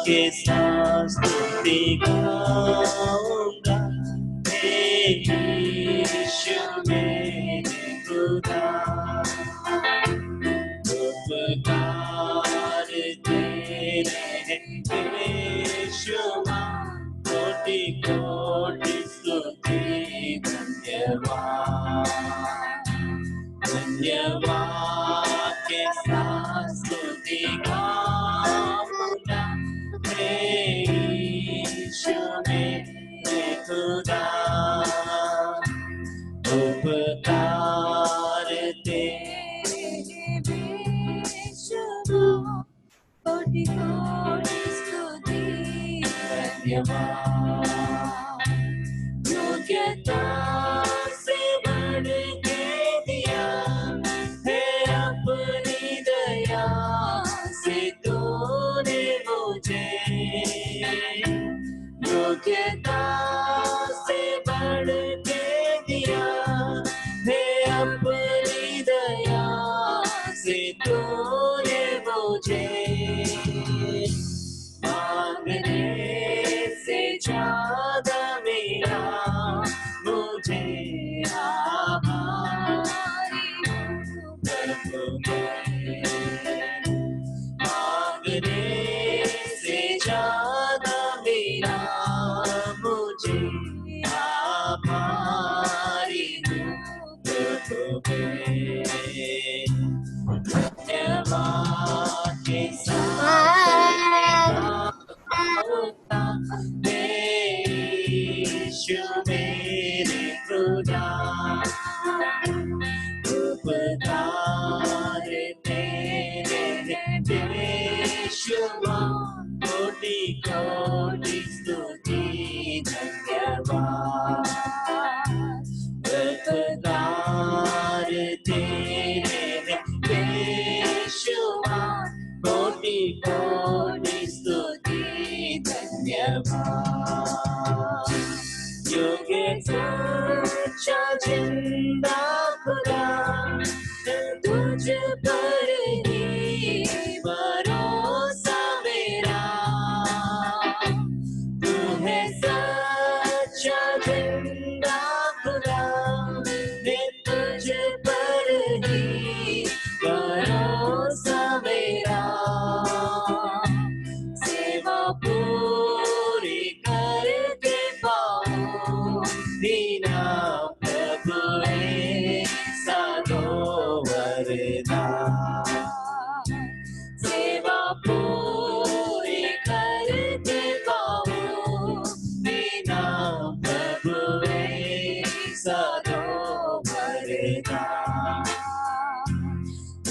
के साथ स्तुति गाऊंगा, हे यीशु मेरे खुदा। उपकार तेरे बेशुमार, कोटि कोटि स्तुति धन्यवाद। धन्यवाद के साथ स्तुति गाऊंगा, हे यीशु मेरे खुदा। उपकार तेरे बेशुमार, कोटि कोटि स्तुति धन्यवाद। योग्यता से बढ़ के दिया है अपनी दया से तूने मुझे। योग्यता से बढ़ के दिया है अपनी दया से तूने मुझे। मांगने से ज्यादा मेरा मुझे आभारी प्रभु मेरे। मांगने से ज्यादा मेरा मुझे आभारी प्रभु मेरे। धन्यवाद के साथ यीशु मेरे खुदा। उपकार तेरे बेशुमार, कोटि कोटि स्तुति धन्यवाद। उपकार तेरे बेशुमार, कोटि कोटि स्तुति धन्यवाद। योग्यता जिंदा खुदा, तुझ पर ही भरोसा मेरा। तू है सच्चा जिंदा खुदा, तुझ पर ही भरोसा मेरा। सेवा पूरी करके पाऊं बिना प्रभु ऐसा दो वरदान। सेवा पूरी करके पाऊं बिना प्रभु ऐसा दो वरदान।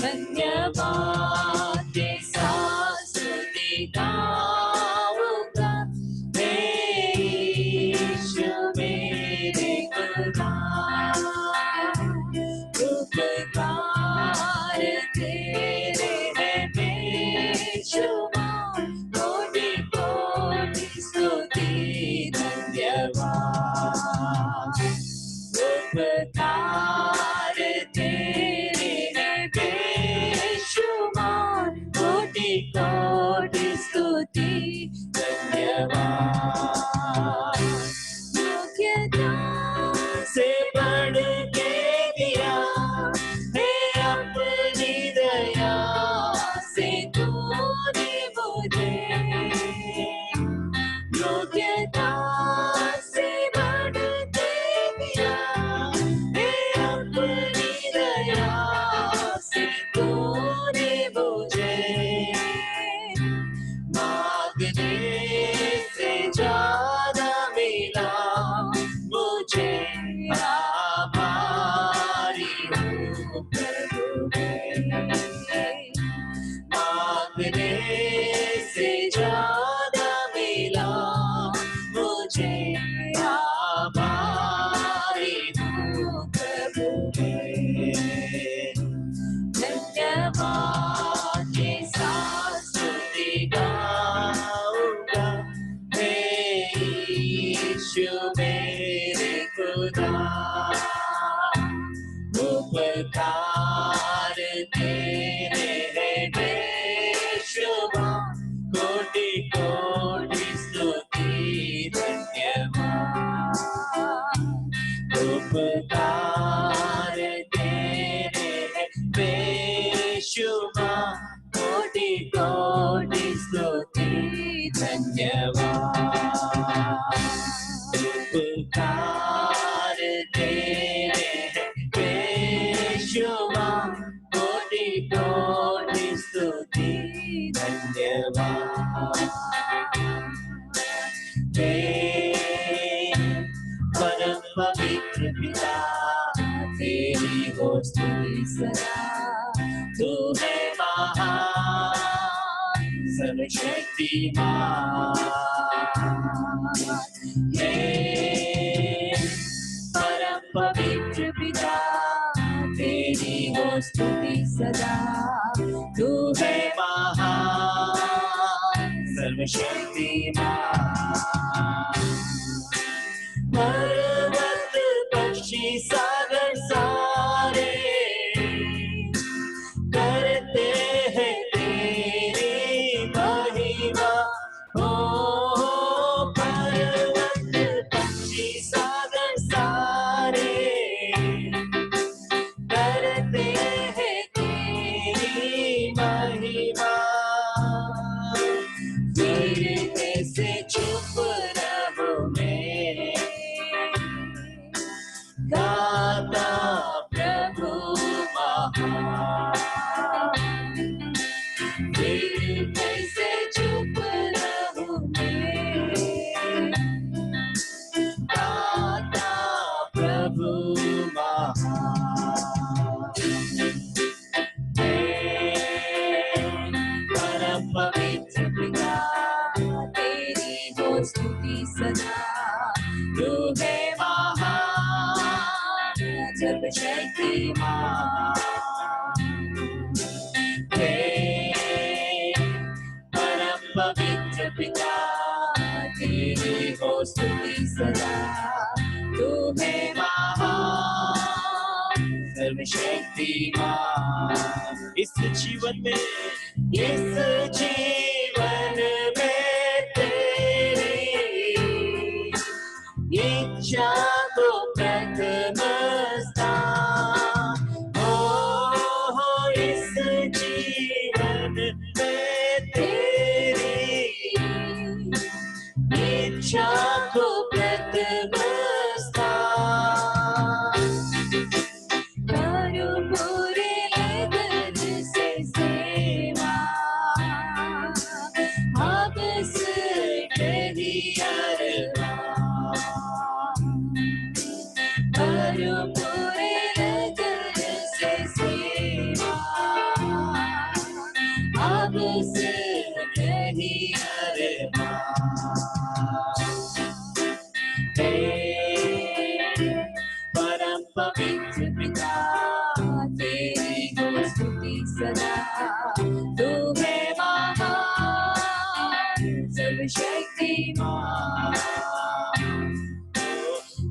धन्यवाद के साथ स्तुति गाऊंगा, हे यीशु मेरे खुदा। उपकार तेरे हैं बेशुमार, कोटि कोटि स्तुति धन्यवाद। उपकार तेरे हैं बेशुमार, कोटि कोटि स्तुति धन्यवाद। योग्यता से बढ़ के दिया है अपनी दया से तूने मुझे। योग्यता से बढ़ के दिया है अपनी दया से तूने मुझे। मांगने से ज्यादा मिला मुझे, आभारी हूँ प्रभु मेरे। मांगने से ज्यादा मिला मुझे, आभारी हूँ प्रभु मेरे। धन्यवाद के साथ स्तुति गाऊंगा, धन्यवाद। उपकार तेरे बेशुमार, कोटि कोटि स्तुति धन्यवाद। हे परम पवित्र पिता, तेरी हो स्तुति सदा। तू है महान सर्वशक्तिमान। हे परम पवित्र पिता, तेरी हो स्तुति सदा। तू है महान सर्वशक्तिमान। पर्वत पक्षी सागर सारे करते हैं तेरी महिमा। ओ पर्वत पक्षी सागर सारे करते हैं तेरी महिमा। फिर कैसे चुप रहूं मैं, गाता प्रभु महान। फिर कैसे चुप रहूं मैं, गाता प्रभु महान। हे परम पवित्र पिता, तेरी हो स्तुति सदा। तू है महान सर्वशक्तिमान। हे परम पवित्र पिता, तेरी हो स्तुति सदा। तू है महान सर्वशक्तिमान। इस जीवन में तेरी इच्छा को प्रथम स्थान। ओ इस जीवन में तेरी इच्छा को प्रथम स्थान। करो पूरे लगन से सेवा, अब से कही करो पूरे लगन से सेवा, अब से कही हे परम पवित्र पिता, तेरी हो स्तुति सदा। तू है महान सर्वशक्तिमान।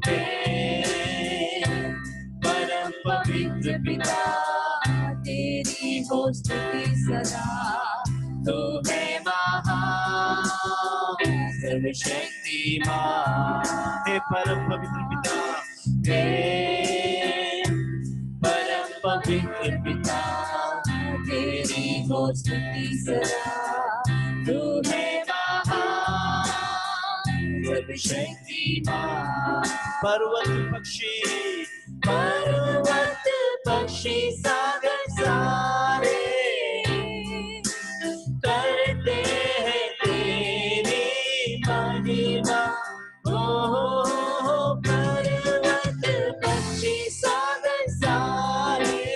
हे परम पवित्र पिता, तेरी हो स्तुति सदा। तू है महान सर्वशक्तिमान। हे परम पवित्र पिता, हे परम पवित्र पिता, तेरी हो स्तुति सदा। तू है महान सर्वशक्तिमान। पर्वत पक्षी सागर सारे करते हैं तेरी महिमा। ओ पर्वत पक्षी सागर सारे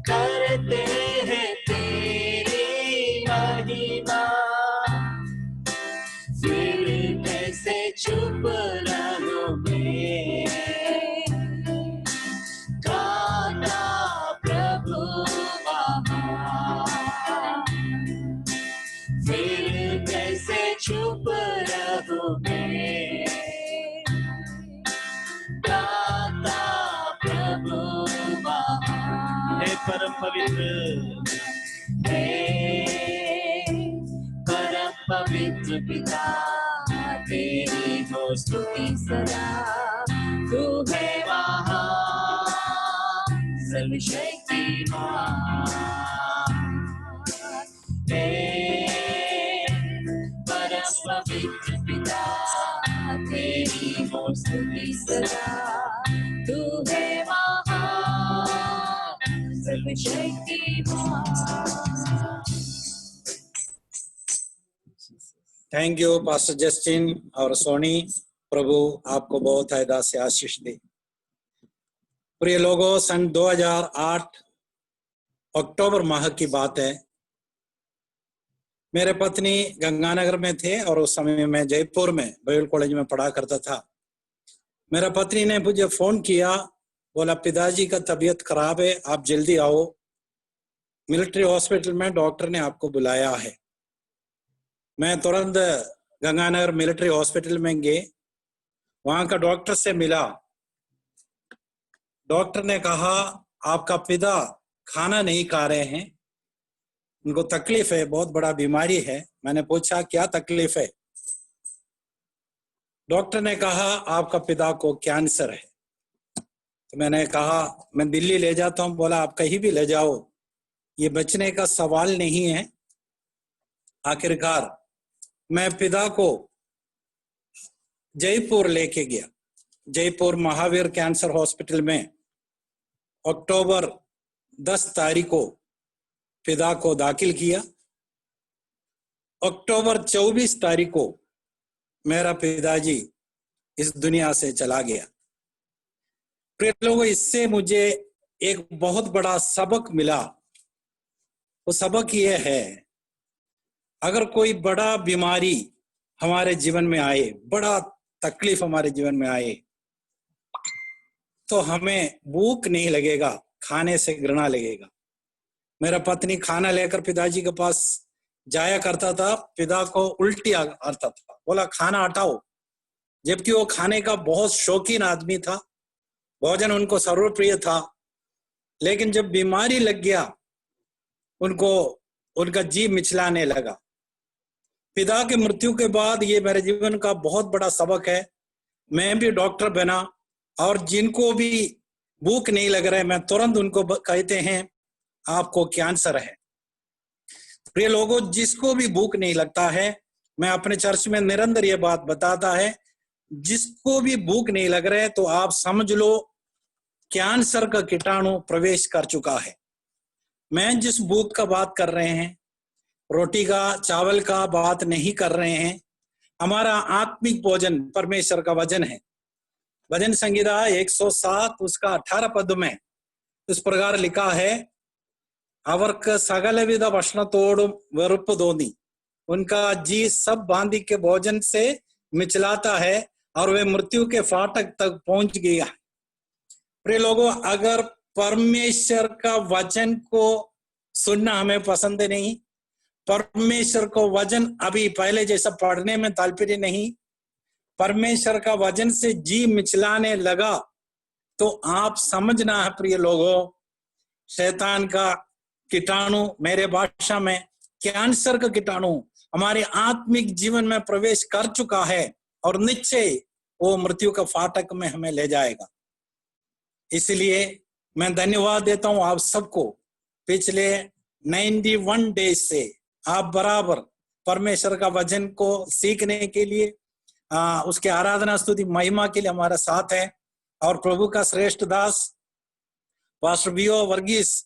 करते हैं तेरी महिमा। फिर कैसे चुप रहूं मैं, गाता प्रभु महान। फिर कैसे चुप रहूं मैं, गाता प्रभु महान। हे परम पवित्र, हे परम पवित्र पिता, तेरी हो स्तुति सदा। तू है महान सर्वशक्तिमान। हे स्तुति सदा तू है महान सर्वशक्तिमान। थैंक यू पास्टर जस्टिन और सोनी। प्रभु आपको बहुत हैदा से आशीष दे। प्रिय लोगों, सन 2008 अक्टूबर माह की बात है। मेरे पत्नी गंगानगर में थे और उस समय मैं जयपुर में बाइबल कॉलेज में पढ़ा करता था। मेरा पत्नी ने मुझे फोन किया, बोला पिताजी का तबीयत खराब है, आप जल्दी आओ, मिलिट्री हॉस्पिटल में डॉक्टर ने आपको बुलाया है। मैं तुरंत गंगानगर मिलिट्री हॉस्पिटल में गए, वहां का डॉक्टर से मिला। डॉक्टर ने कहा आपका पिता खाना नहीं खा रहे हैं, उनको तकलीफ है, बहुत बड़ा बीमारी है। मैंने पूछा क्या तकलीफ है? डॉक्टर ने कहा आपका पिता को कैंसर है। तो मैंने कहा मैं दिल्ली ले जाता हूं। बोला आप कहीं भी ले जाओ, ये बचने का सवाल नहीं है। आखिरकार मैं पिता को जयपुर लेके गया। जयपुर महावीर कैंसर हॉस्पिटल में अक्टूबर 10 तारीख को पिता को दाखिल किया। अक्टूबर 24 तारीख को मेरा पिताजी इस दुनिया से चला गया। प्रिय लोगों, इससे मुझे एक बहुत बड़ा सबक मिला। वो सबक ये है, अगर कोई बड़ा बीमारी हमारे जीवन में आए, बड़ा तकलीफ हमारे जीवन में आए, तो हमें भूख नहीं लगेगा, खाने से घृणा लगेगा। मेरा पत्नी खाना लेकर पिताजी के पास जाया करता था, पिता को उल्टी आता था, बोला खाना हटाओ, जबकि वो खाने का बहुत शौकीन आदमी था, भोजन उनको सर्वप्रिय था। लेकिन जब बीमारी लग गया, उनको उनका जी मिचलाने लगा। पिता की मृत्यु के बाद ये मेरे जीवन का बहुत बड़ा सबक है। मैं भी डॉक्टर बना और जिनको भी भूख नहीं लग रहा है, मैं तुरंत उनको कहते हैं आपको कैंसर है। प्रिय लोगों, जिसको भी भूख नहीं लगता है, मैं अपने चर्च में निरंतर ये बात बताता है, जिसको भी भूख नहीं लग रहा है तो आप समझ लो कैंसर का कीटाणु प्रवेश कर चुका है। मैं जिस भूख का बात कर रहे हैं, रोटी का चावल का बात नहीं कर रहे हैं। हमारा आत्मिक भोजन परमेश्वर का वचन है। भजन संहिता 107 उसका 18 पद में इस प्रकार लिखा है, अवर्क सकलविध भक्षणतोड़ुम वेरुप्पु तोन्नी, उनका जी सब भांति के भोजन से मिचलाता है और वे मृत्यु के फाटक तक पहुंच गया है। प्रिय लोगों, अगर परमेश्वर का वचन को सुनना हमें पसंद नहीं, परमेश्वर को वचन अभी पहले जैसा पढ़ने में ताल्पर्य नहीं, परमेश्वर का वचन से जी मिचलाने लगा, तो आप समझना है प्रिय लोगों, शैतान का कीटाणु, मेरे भाषा में कैंसर का कीटाणु हमारे आत्मिक जीवन में प्रवेश कर चुका है और निश्चय वो मृत्यु का फाटक में हमें ले जाएगा। इसलिए मैं धन्यवाद देता हूं आप सबको। पिछले 91 डेज से आप बराबर परमेश्वर का वचन को सीखने के लिए, उसके आराधना स्तुति महिमा के लिए हमारा साथ है। और प्रभु का श्रेष्ठ दास पास्टर बीओ वर्गीस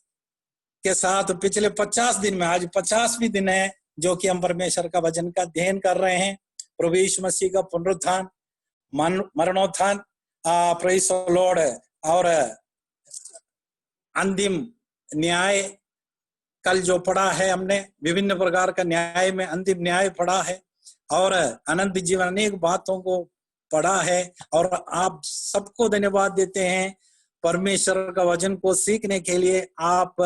के साथ पिछले 50 दिन में, आज 50वीं दिन है जो कि हम परमेश्वर का वचन का अध्ययन कर रहे हैं। प्रभु यीशु मसीह का पुनरुत्थान, मरणोत्थान, प्रेज़ द लॉर्ड, और अंतिम न्याय कल जो पढ़ा है हमने, विभिन्न प्रकार का न्याय में अंतिम न्याय पढ़ा है और अनंत जीवन अनेक बातों को पढ़ा है। और आप सबको धन्यवाद देते हैं परमेश्वर का वचन को सीखने के लिए। आप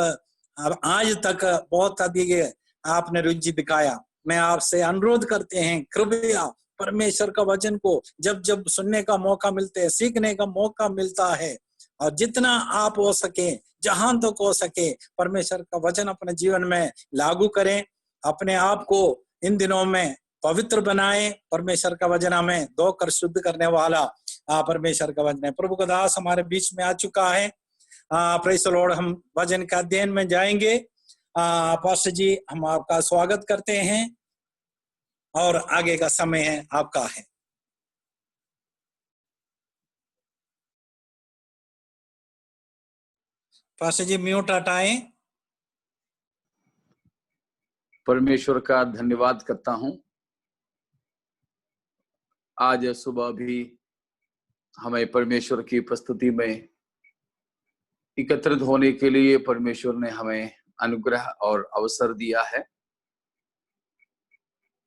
आज तक बहुत अधिक आपने रुचि दिखाया। मैं आपसे अनुरोध करते हैं, कृपया परमेश्वर का वचन को जब जब सुनने का मौका मिलता है, सीखने का मौका मिलता है, और जितना आप हो सके, जहां तक हो सके, परमेश्वर का वचन अपने जीवन में लागू करें। अपने आप को इन दिनों में पवित्र बनाएं। परमेश्वर का वचन हमें धोकर शुद्ध करने वाला परमेश्वर का वचन है। प्रभु का दास हमारे बीच में आ चुका है। प्रेज़ द लॉर्ड, हम वचन का अध्ययन में जाएंगे। पास्टर जी, हम आपका स्वागत करते हैं और आगे का समय है आपका है। पास्टर जी म्यूट हटाएं। परमेश्वर का धन्यवाद करता हूं। आज सुबह भी हमें परमेश्वर की उपस्थिति में एकत्रित होने के लिए परमेश्वर ने हमें अनुग्रह और अवसर दिया है।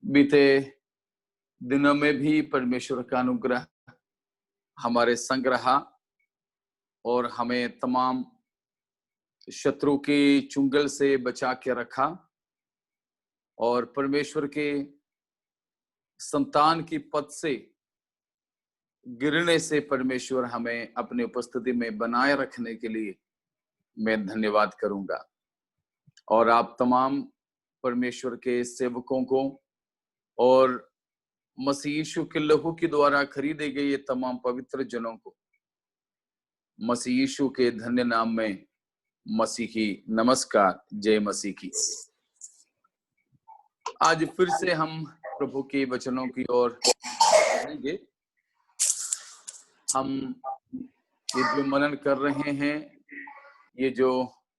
बीते दिनों में भी परमेश्वर का अनुग्रह हमारे संग रहा और हमें तमाम शत्रु की चुंगल से बचा के रखा और परमेश्वर के संतान की पद से गिरने से परमेश्वर हमें अपनी उपस्थिति में बनाए रखने के लिए मैं धन्यवाद करूंगा। और आप तमाम परमेश्वर के सेवकों को और मसीह यीशु के लहू के द्वारा खरीदे गए ये तमाम पवित्र जनों को मसीह यीशु के धन्य नाम में मसीही नमस्कार, जय मसीह की। आज फिर से हम प्रभु के वचनों की ओर बढ़ेंगे। हम ये जो मनन कर रहे हैं, ये जो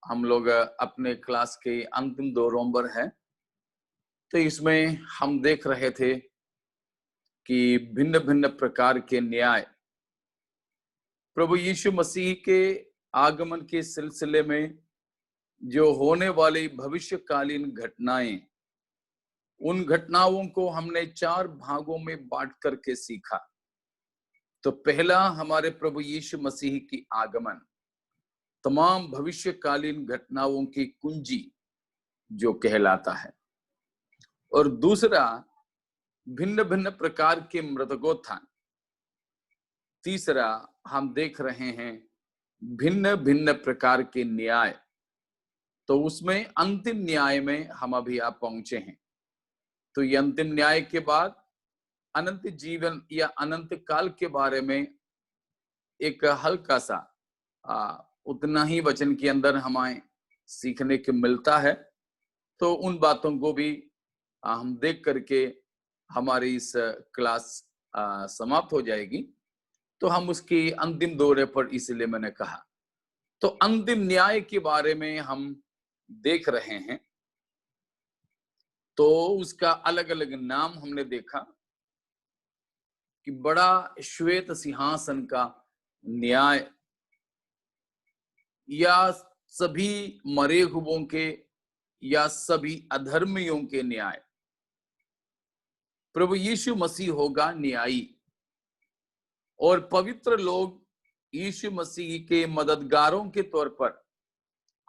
हम लोग अपने क्लास के अंतिम 2 नवंबर है, तो इसमें हम देख रहे थे कि भिन्न भिन्न प्रकार के न्याय प्रभु यीशु मसीह के आगमन के सिलसिले में जो होने वाली भविष्यकालीन घटनाएं, उन घटनाओं को हमने 4 भागों में बांट करके सीखा। तो पहला हमारे प्रभु यीशु मसीह की आगमन, तमाम भविष्यकालीन घटनाओं की कुंजी जो कहलाता है, और दूसरा भिन्न भिन्न प्रकार के मृतकोत्थान। तीसरा हम देख रहे हैं भिन्न भिन्न प्रकार के न्याय। तो उसमें अंतिम न्याय में हम अभी आप पहुंचे हैं। तो ये अंतिम न्याय के बाद अनंत जीवन या अनंत काल के बारे में एक हल्का सा उतना ही वचन के अंदर हमें सीखने को मिलता है। तो उन बातों को भी हम देख करके हमारी इस क्लास समाप्त हो जाएगी। तो हम उसकी अंतिम दौरे पर, इसलिए मैंने कहा। तो अंतिम न्याय के बारे में हम देख रहे हैं। तो उसका अलग अलग नाम हमने देखा कि बड़ा श्वेत सिंहासन का न्याय, या सभी मरे हुओं के या सभी अधर्मियों के न्याय। प्रभु यीशु मसीह होगा न्यायी और पवित्र लोग यीशु मसीह के मददगारों के तौर पर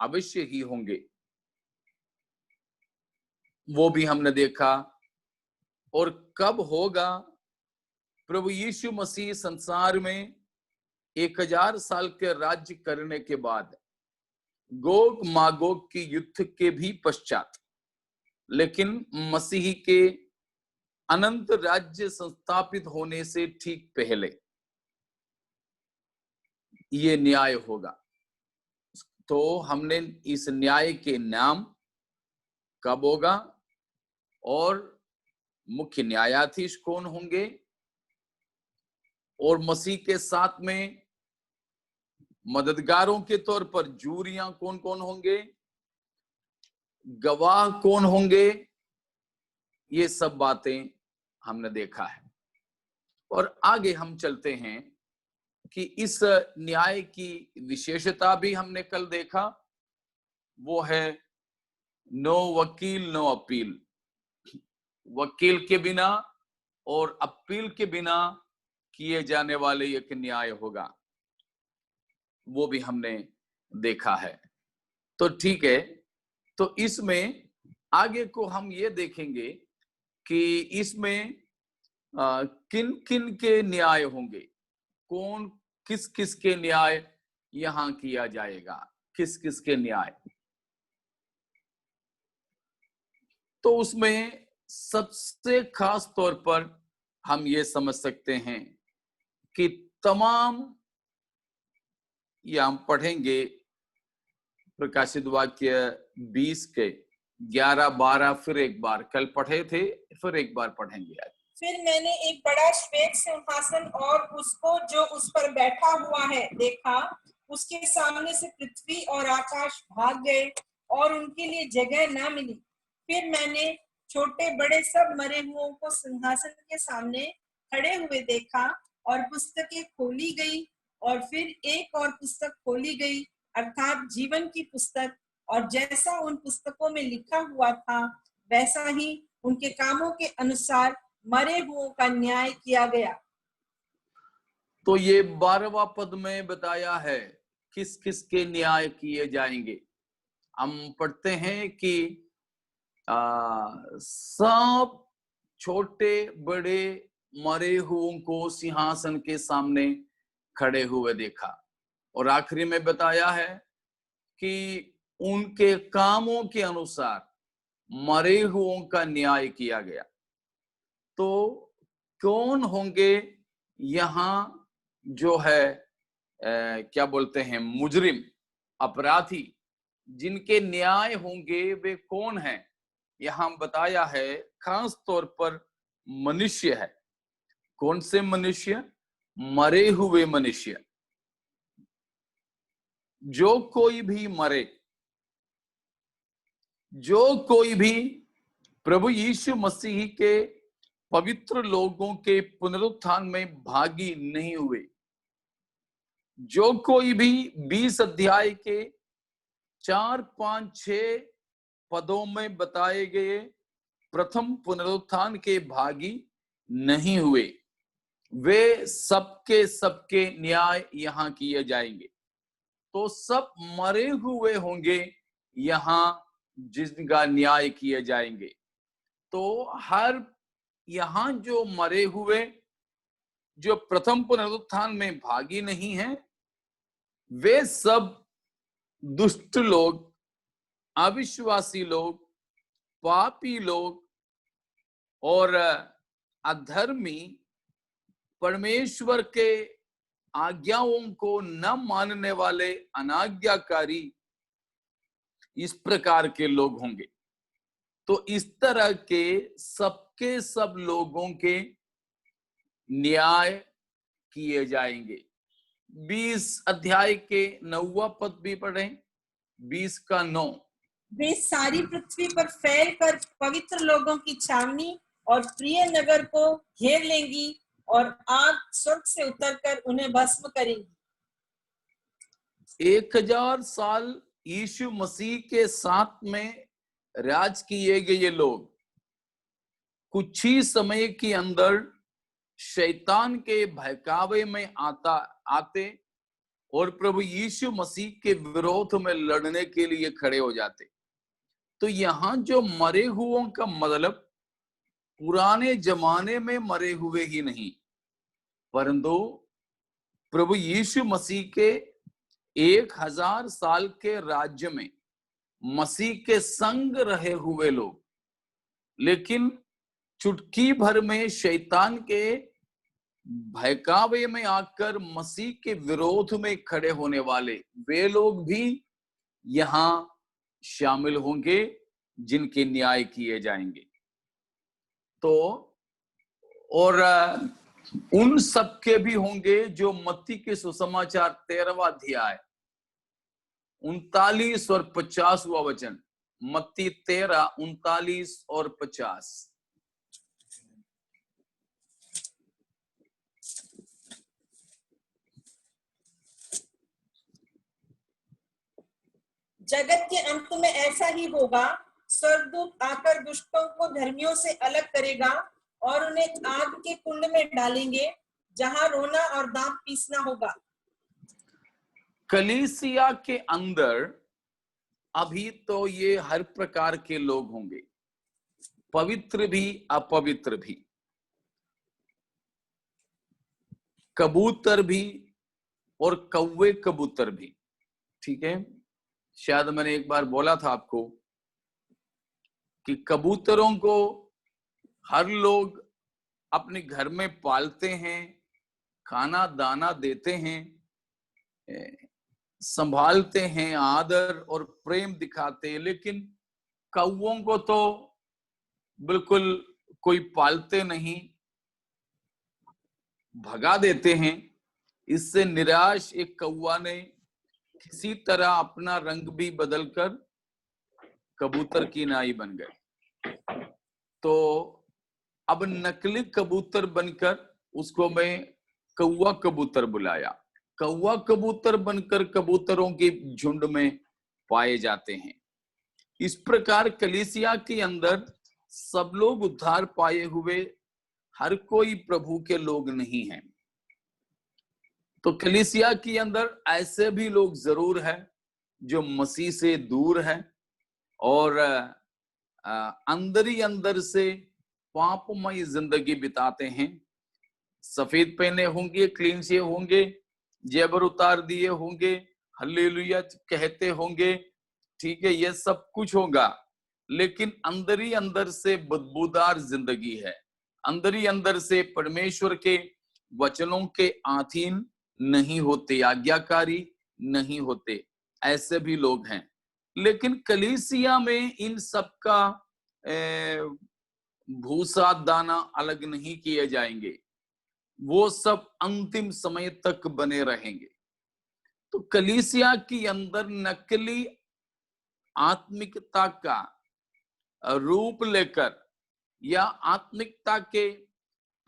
अवश्य ही होंगे, वो भी हमने देखा। और कब होगा? प्रभु यीशु मसीह संसार में 1000 साल के राज्य करने के बाद, गोग मागोग के युद्ध के भी पश्चात, लेकिन मसीह के अनंत राज्य संस्थापित होने से ठीक पहले ये न्याय होगा। तो हमने इस न्याय के नाम कब होगा और मुख्य न्यायाधीश कौन होंगे, और मसीह के साथ में मददगारों के तौर पर जूरियां कौन कौन होंगे, गवाह कौन होंगे, ये सब बातें हमने देखा है। और आगे हम चलते हैं कि इस न्याय की विशेषता भी हमने कल देखा, वो है नो वकील नो अपील। वकील के बिना और अपील के बिना किए जाने वाले एक न्याय होगा, वो भी हमने देखा है। तो ठीक है, तो इसमें आगे को हम ये देखेंगे कि इसमें किन किन के न्याय होंगे, कौन किस किस के न्याय यहां किया जाएगा, किस किस के न्याय। तो उसमें सबसे खास तौर पर हम ये समझ सकते हैं कि तमाम, या हम पढ़ेंगे प्रकाशित वाक्य 20 के 11, 12, फिर एक बार कल पढ़े थे, फिर एक बार पढ़ेंगे आज। फिर मैंने एक बड़ा श्वेत सिंहासन और उसको जो उस पर बैठा हुआ है देखा, उसके सामने से पृथ्वी और आकाश भाग गए और उनके लिए जगह न मिली। फिर मैंने छोटे बड़े सब मरे हुओं को सिंहासन के सामने खड़े हुए देखा और पुस्तकें खोली गई और फिर एक और पुस्तक खोली गई अर्थात जीवन की पुस्तक, और जैसा उन पुस्तकों में लिखा हुआ था वैसा ही उनके कामों के अनुसार मरे हुओं का न्याय किया गया। तो ये 12वां पद में बताया है किस किस के न्याय किए जाएंगे। हम पढ़ते हैं कि सब छोटे बड़े मरे हुओं को सिंहासन के सामने खड़े हुए देखा, और आखिरी में बताया है कि उनके कामों के अनुसार मरे हुओं का न्याय किया गया। तो कौन होंगे यहाँ जो है क्या बोलते हैं, मुजरिम, अपराधी, जिनके न्याय होंगे वे कौन हैं? यहाँ बताया है खास तौर पर मनुष्य है। कौन से मनुष्य? मरे हुए मनुष्य। जो कोई भी मरे, जो कोई भी प्रभु यीशु मसीह के पवित्र लोगों के पुनरुत्थान में भागी नहीं हुए, जो कोई भी 20 अध्याय के 4, 5, 6 पदों में बताए गए प्रथम पुनरुत्थान के भागी नहीं हुए, वे सबके सबके न्याय यहाँ किए जाएंगे। तो सब मरे हुए होंगे यहाँ जिनका न्याय किए जाएंगे। तो हर यहाँ जो मरे हुए, जो प्रथम पुनरुत्थान में भागी नहीं हैं, वे सब दुष्ट लोग, अविश्वासी लोग, पापी लोग और अधर्मी, परमेश्वर के आज्ञाओं को न मानने वाले अनाज्ञाकारी, इस प्रकार के लोग होंगे। तो इस तरह के सबके सब लोगों के न्याय किए जाएंगे। 20 अध्याय के 9वां पद भी पढ़ें, 20 का 9। वे सारी पृथ्वी पर फैल कर पवित्र लोगों की छावनी और प्रिय नगर को घेर लेंगी और आग स्वर्ग से उतरकर उन्हें भस्म करेंगी। 1000 साल यीशु मसीह के साथ में राज किए गए लोग कुछ ही समय के अंदर शैतान के बहकावे में आते और प्रभु यीशु मसीह के विरोध में लड़ने के लिए खड़े हो जाते। तो यहाँ जो मरे हुओं का मतलब पुराने जमाने में मरे हुए ही नहीं, परंतु प्रभु यीशु मसीह के 1000 साल के राज्य में मसीह के संग रहे हुए लोग, लेकिन चुटकी भर में शैतान के बहकावे में आकर मसीह के विरोध में खड़े होने वाले वे लोग भी यहाँ शामिल होंगे जिनके न्याय किए जाएंगे। तो और उन सब के भी होंगे जो मत्ती के सुसमाचार 13वां अध्याय 39 और 50वां वचन, मत्ती 13, 39 और 50। जगत के अंत में ऐसा ही होगा, स्वर्गदूत आकर दुष्टों को धर्मियों से अलग करेगा और उन्हें आग के कुंड में डालेंगे जहां रोना और दांत पीसना होगा। कलीसिया के अंदर अभी तो ये हर प्रकार के लोग होंगे, पवित्र भी अपवित्र भी, कबूतर भी और कौवे कबूतर भी। ठीक है, शायद मैंने एक बार बोला था आपको कि कबूतरों को हर लोग अपने घर में पालते हैं, खाना दाना देते हैं, संभालते हैं, आदर और प्रेम दिखाते हैं, लेकिन कौवों को तो बिल्कुल कोई पालते नहीं, भगा देते हैं। इससे निराश एक कौवा ने किसी तरह अपना रंग भी बदलकर कबूतर की नाई बन गए। तो अब नकली कबूतर बनकर उसको मैं कौवा कबूतर बुलाया। कौवा कबूतर बनकर कबूतरों के झुंड में पाए जाते हैं। इस प्रकार कलीसिया के अंदर सब लोग उद्धार पाए हुए हर कोई प्रभु के लोग नहीं हैं। तो कलीसिया के अंदर ऐसे भी लोग जरूर हैं जो मसीह से दूर हैं और अंदर ही अंदर से पापमय जिंदगी बिताते हैं। सफेद पहने होंगे, क्लीन से होंगे, जेबर उतार दिए होंगे, हल्लेलुया कहते होंगे, ठीक है, ये सब कुछ होगा, लेकिन अंदर ही अंदर से बदबूदार जिंदगी है। अंदर ही अंदर से परमेश्वर के वचनों के अधीन नहीं होते, आज्ञाकारी नहीं होते, ऐसे भी लोग हैं। लेकिन कलीसिया में इन सब का भूसा दाना अलग नहीं किए जाएंगे, वो सब अंतिम समय तक बने रहेंगे। तो कलीसिया के अंदर नकली आत्मिकता का रूप लेकर या आत्मिकता के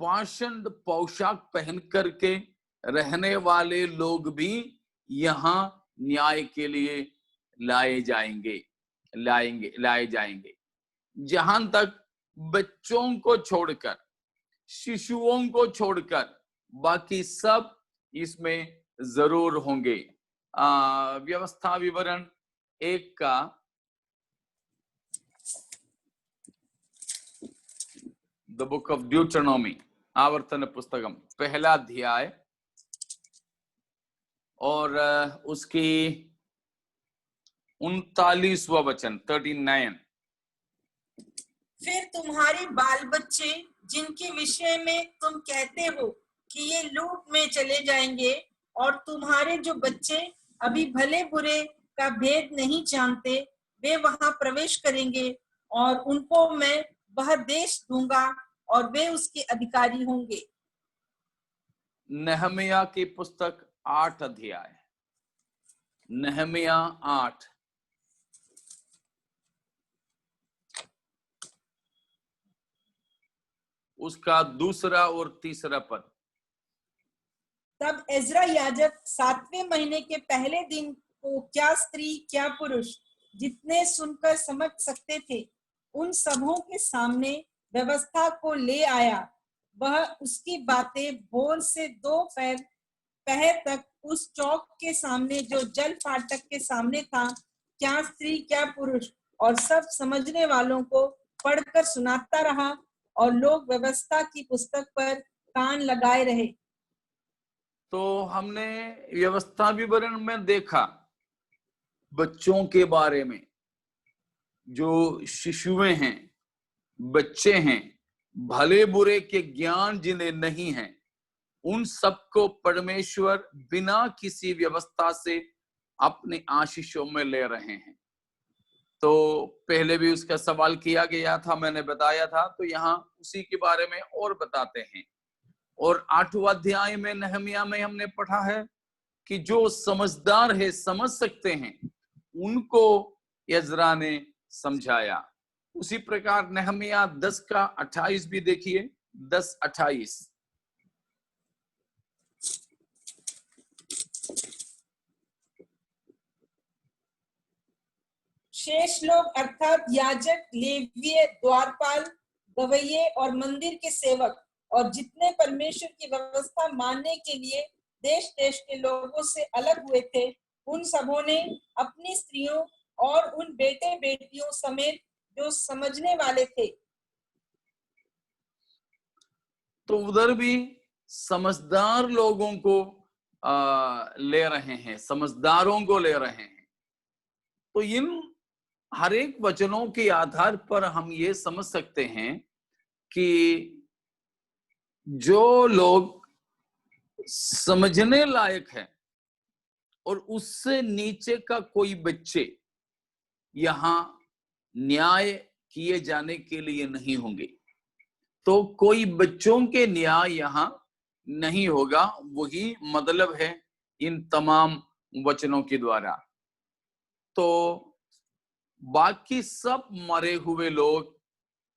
पाषंड पोशाक पहन करके रहने वाले लोग भी यहाँ न्याय के लिए लाए जाएंगे। जहां तक बच्चों को छोड़कर, शिशुओं को छोड़कर बाकी सब इसमें जरूर होंगे। व्यवस्था विवरण 1 का द बुक ऑफ ड्यूटरनॉमी, आवर्तन पुस्तकम 1 अध्याय और उसकी 39वां वचन 39। फिर तुम्हारे बाल बच्चे जिनके विषय में तुम कहते हो कि ये लूट में चले जाएंगे, और तुम्हारे जो बच्चे अभी भले बुरे का भेद नहीं जानते, वे वहां प्रवेश करेंगे और उनको मैं वह देश दूंगा और वे उसके अधिकारी होंगे। नहमिया की पुस्तक 8 अध्याय, नहमिया 8 उसका 2 और 3 पद। तब एजरा याजक 7वें महीने के पहले दिन को क्या स्त्री क्या पुरुष जितने सुनकर समझ सकते थे, उन सबों के सामने व्यवस्था को ले आया। वह उसकी बातें भोर से 2 पहर तक उस चौक के सामने जो जल फाटक के सामने था, क्या स्त्री क्या पुरुष और सब समझने वालों को पढ़कर सुनाता रहा, और लोग व्यवस्था की पुस्तक पर कान लगाए रहे। तो हमने व्यवस्था विवरण में देखा बच्चों के बारे में, जो शिशुएं हैं, बच्चे हैं, भले बुरे के ज्ञान जिन्हें नहीं है, उन सबको परमेश्वर बिना किसी व्यवस्था से अपने आशीषों में ले रहे हैं। तो पहले भी उसका सवाल किया गया था, मैंने बताया था, तो यहाँ उसी के बारे में और बताते हैं। और 8वां अध्याय में नहमिया में हमने पढ़ा है कि जो समझदार है, समझ सकते हैं, उनको यजरा ने समझाया। उसी प्रकार नहमिया 10 का 28 भी देखिए, 10:28। शेष लोग अर्थात याजक, लेवीय, द्वारपाल, गवैये और मंदिर के सेवक और जितने परमेश्वर की व्यवस्था मानने के लिए देश देश के लोगों से अलग हुए थे, उन सबों ने अपनी स्त्रियों और उन बेटे बेटियों समेत जो समझने वाले थे। तो उधर भी समझदार लोगों को ले रहे हैं, समझदारों को ले रहे हैं। तो इन हर एक वचनों के आधार पर हम ये समझ सकते हैं कि जो लोग समझने लायक है और उससे नीचे का कोई बच्चे यहाँ न्याय किए जाने के लिए नहीं होंगे। तो कोई बच्चों के न्याय यहाँ नहीं होगा। वही मतलब है इन तमाम वचनों के द्वारा। तो बाकी सब मरे हुए लोग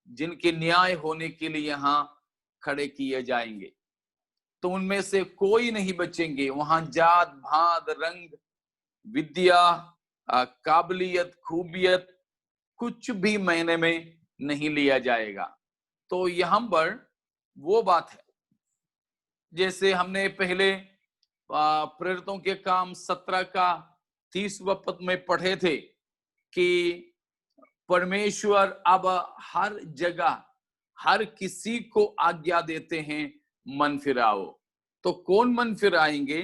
जिनके न्याय होने के लिए यहां खड़े किए जाएंगे, तो उनमें से कोई नहीं बचेंगे। वहां जात भात रंग विद्या काबिलियत खूबियत कुछ भी मायने में नहीं लिया जाएगा। तो यहां पर वो बात है जैसे हमने पहले प्रेरितों के काम 17 का 30वां पद में पढ़े थे कि परमेश्वर अब हर जगह हर किसी को आज्ञा देते हैं मन फिराओ। तो कौन मन फिराएंगे?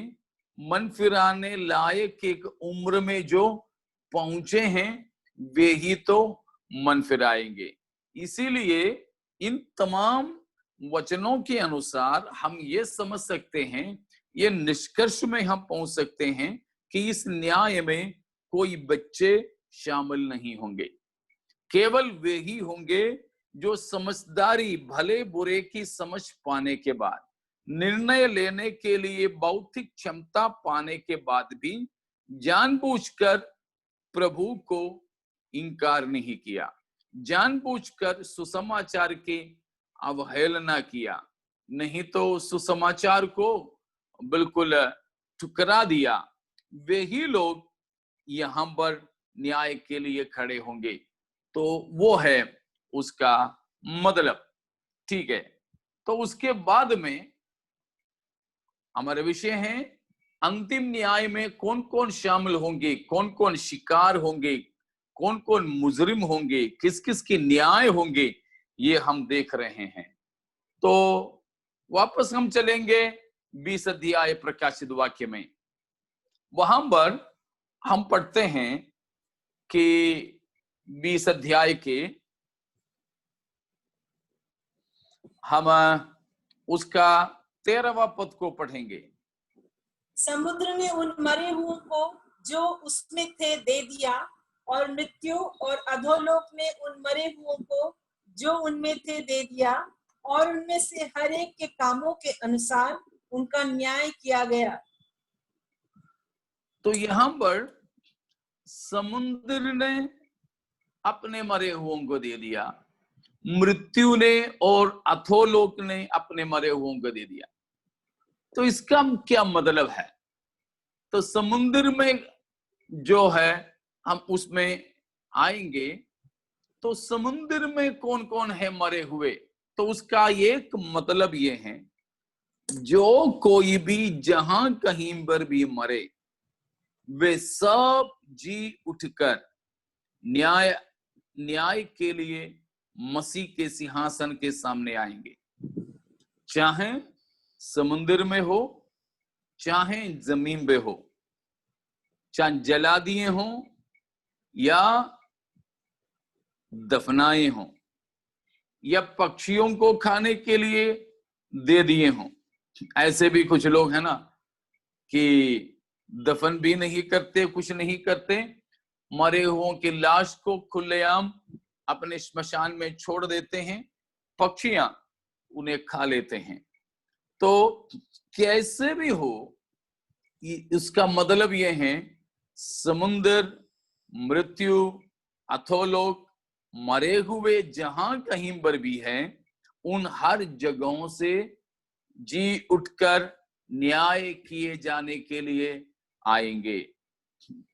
मन फिराने लायक एक उम्र में जो पहुंचे हैं वे ही तो मन फिराएंगे। इसीलिए इन तमाम वचनों के अनुसार हम ये समझ सकते हैं, ये निष्कर्ष में हम पहुंच सकते हैं कि इस न्याय में कोई बच्चे शामिल नहीं होंगे। केवल वे ही होंगे जो समझदारी भले बुरे की समझ पाने के बाद, निर्णय लेने के लिए बौद्धिक क्षमता पाने के बाद भी जानबूझकर प्रभु को इनकार नहीं किया, जानबूझकर सुसमाचार की अवहेलना किया, नहीं तो सुसमाचार को बिल्कुल ठुकरा दिया। वे ही लोग यहां पर न्याय के लिए खड़े होंगे। तो वो है उसका मतलब, ठीक है। तो उसके बाद में हमारे विषय है अंतिम न्याय में कौन कौन शामिल होंगे, कौन कौन शिकार होंगे, कौन कौन मुजरिम होंगे, किस किस के न्याय होंगे, ये हम देख रहे हैं। तो वापस हम चलेंगे 20 अध्याय प्रकाशित वाक्य में। वहां पर हम पढ़ते हैं कि 20 अध्याय के हम उसका 13वां पद को पढ़ेंगे। समुद्र ने उन मरे हुओं को जो उसमें थे दे दिया, और मृत्यु और अधोलोक ने उन मरे हुओं को जो उनमें थे दे दिया, और उनमें से हर एक के कामों के अनुसार उनका न्याय किया गया। तो यहां पर समुद्र ने अपने मरे हुओं को दे दिया, मृत्यु ने और अधोलोक ने अपने मरे हुओं को दे दिया। तो इसका क्या मतलब है? तो समुद्र में जो है हम उसमें आएंगे, तो समुद्र में कौन कौन है मरे हुए? तो उसका एक मतलब ये है, जो कोई भी जहां कहीं पर भी मरे वे सब जी उठकर न्याय के लिए मसीह के सिंहासन के सामने आएंगे, चाहे समुद्र में हो, चाहे जमीन पे हो, चाहे जला दिए हो या दफनाए हो, या पक्षियों को खाने के लिए दे दिए हो। ऐसे भी कुछ लोग हैं ना कि दफन भी नहीं करते, कुछ नहीं करते, मरे हुओं की लाश को खुलेआम अपने श्मशान में छोड़ देते हैं, पक्षियां उन्हें खा लेते हैं। तो कैसे भी हो, इसका मतलब यह है समुद्र, मृत्यु, अधोलोक, मरे हुए जहां कहीं पर भी हैं, उन हर जगहों से जी उठकर न्याय किए जाने के लिए आएंगे,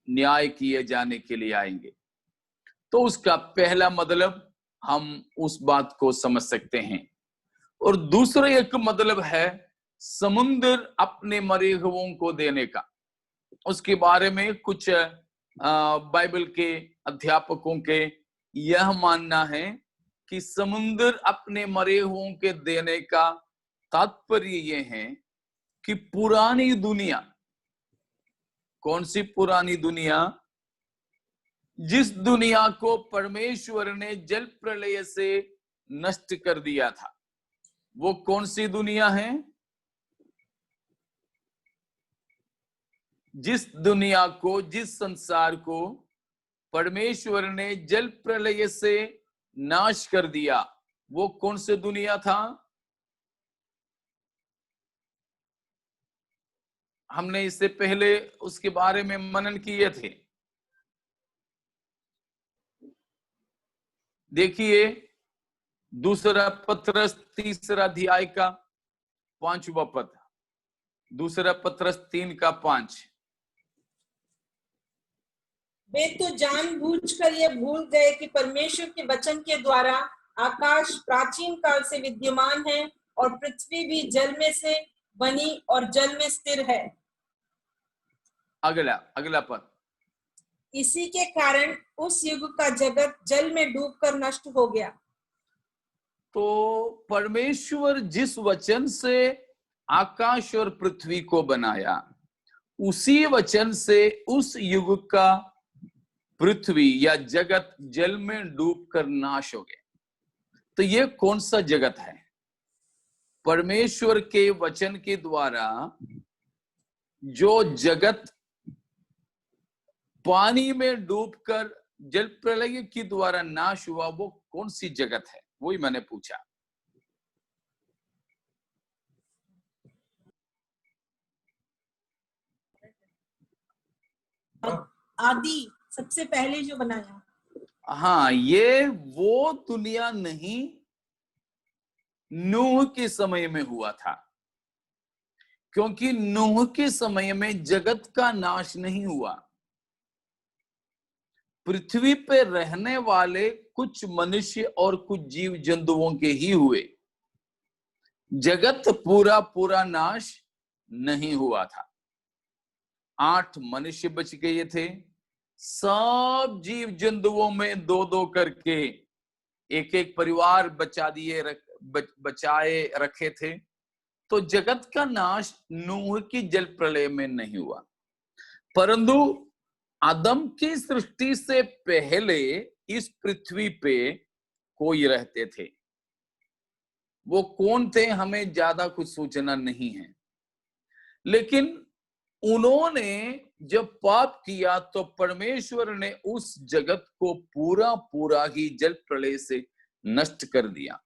न्याय किए जाने के लिए आएंगे। तो उसका पहला मतलब हम उस बात को समझ सकते हैं। और दूसरा एक मतलब है समुद्र अपने मरे हुओं को देने का। उसके बारे में कुछ बाइबल के अध्यापकों के यह मानना है कि समुद्र अपने मरे हुओं के देने का तात्पर्य यह है कि पुरानी दुनिया, कौन सी पुरानी दुनिया? जिस दुनिया को परमेश्वर ने जल प्रलय से नष्ट कर दिया था, वो कौन सी दुनिया है? जिस दुनिया को, जिस संसार को परमेश्वर ने जल प्रलय से नाश कर दिया, वो कौन सी दुनिया था? हमने इससे पहले उसके बारे में मनन किए थे। देखिए दूसरा पत्रस 3 अध्याय का 5वां पद, दूसरा पत्रस 3 का 5। वे तो जानबूझकर ये भूल गए कि परमेश्वर के वचन के द्वारा आकाश प्राचीन काल से विद्यमान है और पृथ्वी भी जल में से बनी और जल में स्थिर है। अगला पद। इसी के कारण उस युग का जगत जल में डूबकर नष्ट हो गया। तो परमेश्वर जिस वचन से आकाश और पृथ्वी को बनाया, उसी वचन से उस युग का पृथ्वी या जगत जल में डूबकर नाश हो गया। तो ये कौन सा जगत है? परमेश्वर के वचन के द्वारा जो जगत पानी में डूबकर जल प्रलय के द्वारा नाश हुआ, वो कौन सी जगत है? वही मैंने पूछा। आदि सबसे पहले जो बनाया। हाँ, ये वो दुनिया नहीं नूह के समय में हुआ था, क्योंकि नूह के समय में जगत का नाश नहीं हुआ। पृथ्वी पे रहने वाले कुछ मनुष्य और कुछ जीव जंतुओं के ही हुए, जगत पूरा पूरा नाश नहीं हुआ था। 8 मनुष्य बच गए थे, सब जीव जंतुओं में 2-2 करके एक एक परिवार बचाए रखे थे। तो जगत का नाश नूह की जल प्रलय में नहीं हुआ, परंतु आदम की सृष्टि से पहले इस पृथ्वी पे कोई रहते थे। वो कौन थे हमें ज्यादा कुछ सूचना नहीं है, लेकिन उन्होंने जब पाप किया तो परमेश्वर ने उस जगत को पूरा पूरा ही जल प्रलय से नष्ट कर दिया।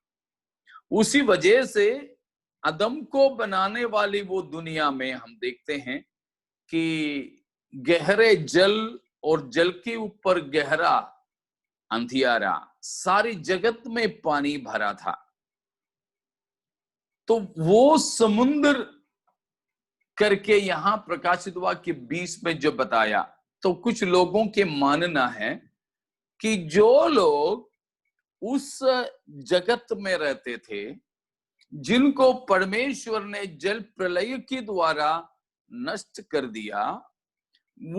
उसी वजह से आदम को बनाने वाली वो दुनिया में हम देखते हैं कि गहरे जल और जल के ऊपर गहरा अंधियारा, सारी जगत में पानी भरा था। तो वो समुद्र करके यहां प्रकाशित वाक्य 20 में जो बताया, तो कुछ लोगों के मानना है कि जो लोग उस जगत में रहते थे, जिनको परमेश्वर ने जल प्रलय के द्वारा नष्ट कर दिया,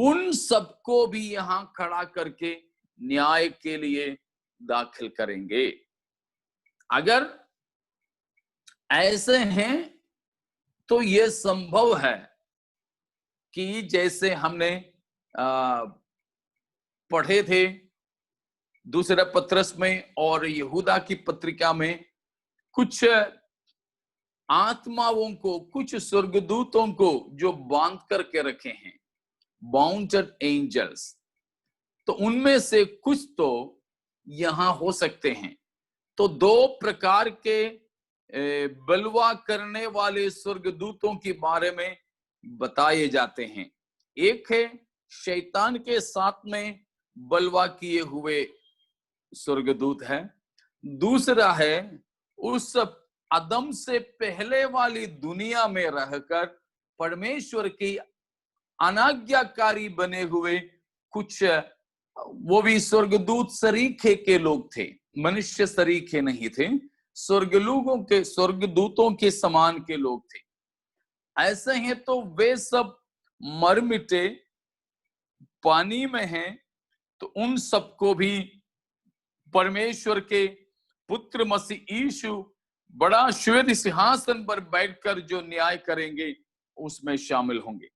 उन सबको भी यहां खड़ा करके न्याय के लिए दाखिल करेंगे। अगर ऐसे हैं तो यह संभव है कि जैसे हमने पढ़े थे दूसरा पत्रस में और यहूदा की पत्रिका में, कुछ आत्माओं को, कुछ स्वर्गदूतों को जो बांध करके रखे हैं, बाउंडेड एंजल्स, तो उनमें से कुछ तो यहां हो सकते हैं। तो 2 प्रकार के बलवा करने वाले स्वर्गदूतों के बारे में बताए जाते हैं। एक है शैतान के साथ में बलवा किए हुए स्वर्गदूत है, दूसरा है उस आदम से पहले वाली दुनिया में रहकर परमेश्वर की अनाज्ञाकारी बने हुए कुछ, वो भी स्वर्गदूत सरीखे के लोग थे, मनुष्य सरीखे नहीं थे, स्वर्गदूतों के समान के लोग थे। ऐसे हैं तो वे सब मर मिटे पानी में हैं, तो उन सबको भी परमेश्वर के पुत्र मसीह यीशु बड़ा श्वेत सिंहासन पर बैठकर जो न्याय करेंगे उसमें शामिल होंगे।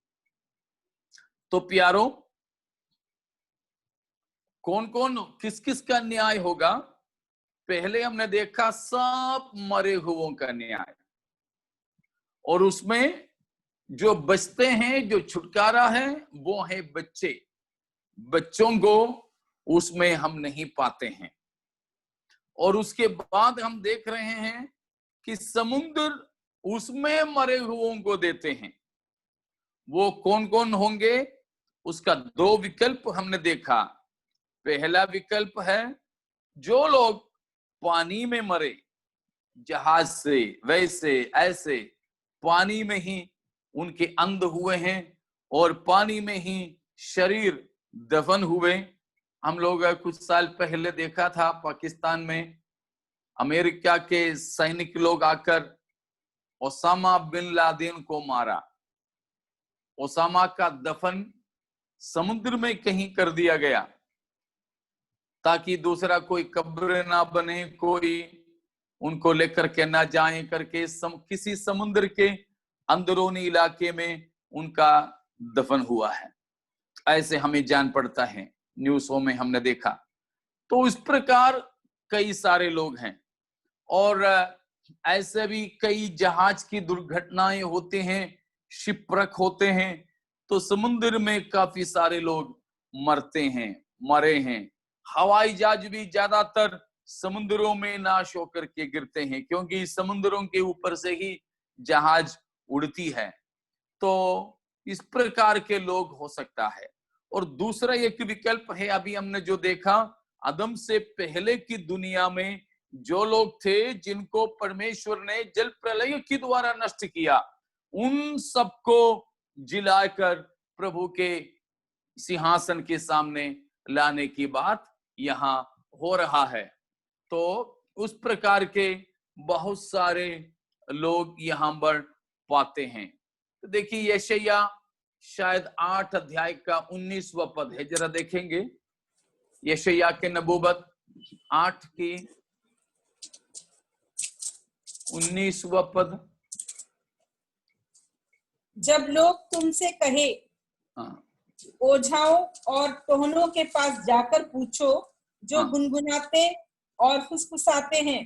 तो प्यारों, कौन कौन किस किस का न्याय होगा? पहले हमने देखा सब मरे हुओं का न्याय, और उसमें जो बचते हैं, जो छुटकारा है, वो है बच्चे। बच्चों को उसमें हम नहीं पाते हैं। और उसके बाद हम देख रहे हैं कि समुद्र उसमें मरे हुओं को देते हैं, वो कौन कौन होंगे, उसका दो विकल्प हमने देखा। पहला विकल्प है जो लोग पानी में मरे, जहाज से वैसे ऐसे पानी में ही उनके अंत हुए हैं और पानी में ही शरीर दफन हुए। हम लोग कुछ साल पहले देखा था पाकिस्तान में अमेरिका के सैनिक लोग आकर ओसामा बिन लादेन को मारा। ओसामा का दफन समुद्र में कहीं कर दिया गया ताकि दूसरा कोई कब्र ना बने, कोई उनको लेकर के ना जाए करके किसी समुद्र के अंदरूनी इलाके में उनका दफन हुआ है। ऐसे हमें जान पड़ता है, न्यूज़ों में हमने देखा। तो इस प्रकार कई सारे लोग हैं और ऐसे भी कई जहाज की दुर्घटनाएं होते हैं, शिपरक होते हैं, तो समुद्र में काफी सारे लोग मरे हैं। हवाई जहाज भी ज्यादातर समुद्रों में नाश होकर के गिरते हैं क्योंकि समुद्रों के ऊपर से ही जहाज उड़ती है। तो इस प्रकार के लोग हो सकता है। और दूसरा एक विकल्प है, अभी हमने जो देखा, आदम से पहले की दुनिया में जो लोग थे जिनको परमेश्वर ने जल प्रलय के द्वारा नष्ट किया, उन सबको जिलाकर प्रभु के सिंहासन के सामने लाने की बात यहाँ हो रहा है। तो उस प्रकार के बहुत सारे लोग यहाँ पर पाते हैं। तो देखिए यशायाह शायद 8 अध्याय का 19वां पद है, जरा देखेंगे यशायाह के नबूवत 8 की 19वां पद। जब लोग तुमसे कहे ओझाओं और टोहनों के पास जाकर पूछो जो गुनगुनाते और फुसफुसाते हैं,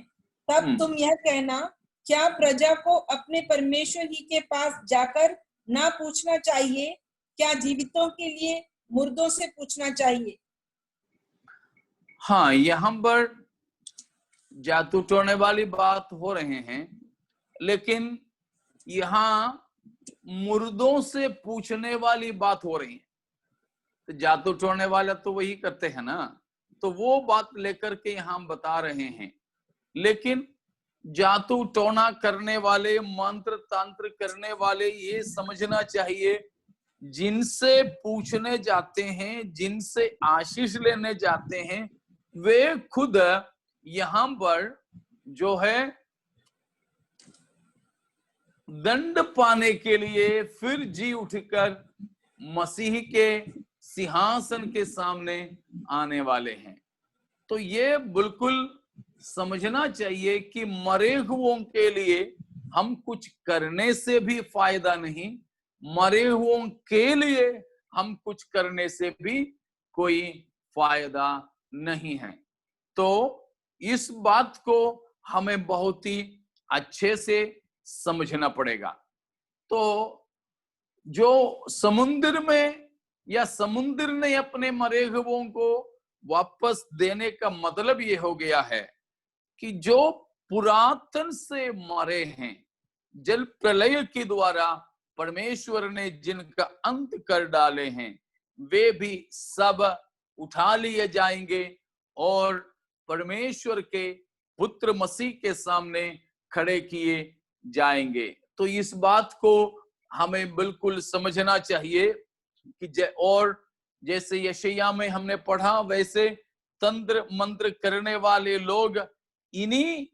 तब तुम यह कहना, क्या प्रजा को अपने परमेश्वर ही के पास जाकर ना पूछना चाहिए? क्या जीवितों के लिए मुर्दों से पूछना चाहिए? हाँ, यहाँ पर जादू टोने वाली बात हो रहे हैं, लेकिन यहाँ मुर्दों से पूछने वाली बात हो रही है। तो जादू टोने वाला तो वही करते हैं ना, तो वो बात लेकर के यहाँ बता रहे हैं। लेकिन जादू टोना करने वाले, मंत्र तंत्र करने वाले, ये समझना चाहिए जिनसे पूछने जाते हैं, जिनसे आशीष लेने जाते हैं, वे खुद यहाँ पर जो है दंड पाने के लिए फिर जी उठकर मसीह के सिंहासन के सामने आने वाले हैं। तो ये बिल्कुल समझना चाहिए कि मरे हुओं के लिए हम कुछ करने से भी फायदा नहीं, मरे हुओं के लिए हम कुछ करने से भी कोई फायदा नहीं है। तो इस बात को हमें बहुत ही अच्छे से समझना पड़ेगा। तो जो समुद्र में या समुद्र ने अपने मरे हुओं को वापस देने का मतलब ये हो गया है कि जो पुरातन से मरे हैं, जल प्रलय के द्वारा परमेश्वर ने जिनका अंत कर डाले हैं, वे भी सब उठा लिए जाएंगे और परमेश्वर के पुत्र मसीह के सामने खड़े किए जाएंगे। तो इस बात को हमें बिल्कुल समझना चाहिए कि और जैसे यशायाह में हमने पढ़ा, वैसे तंत्र मंत्र करने वाले लोग इन्हीं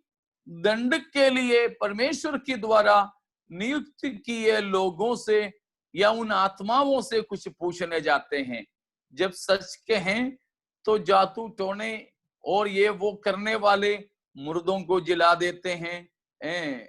दंड के लिए परमेश्वर के द्वारा नियुक्त किए लोगों से या उन आत्माओं से कुछ पूछने जाते हैं। जब सच कहें तो जादू टोने और ये वो करने वाले मुर्दों को जिला देते हैं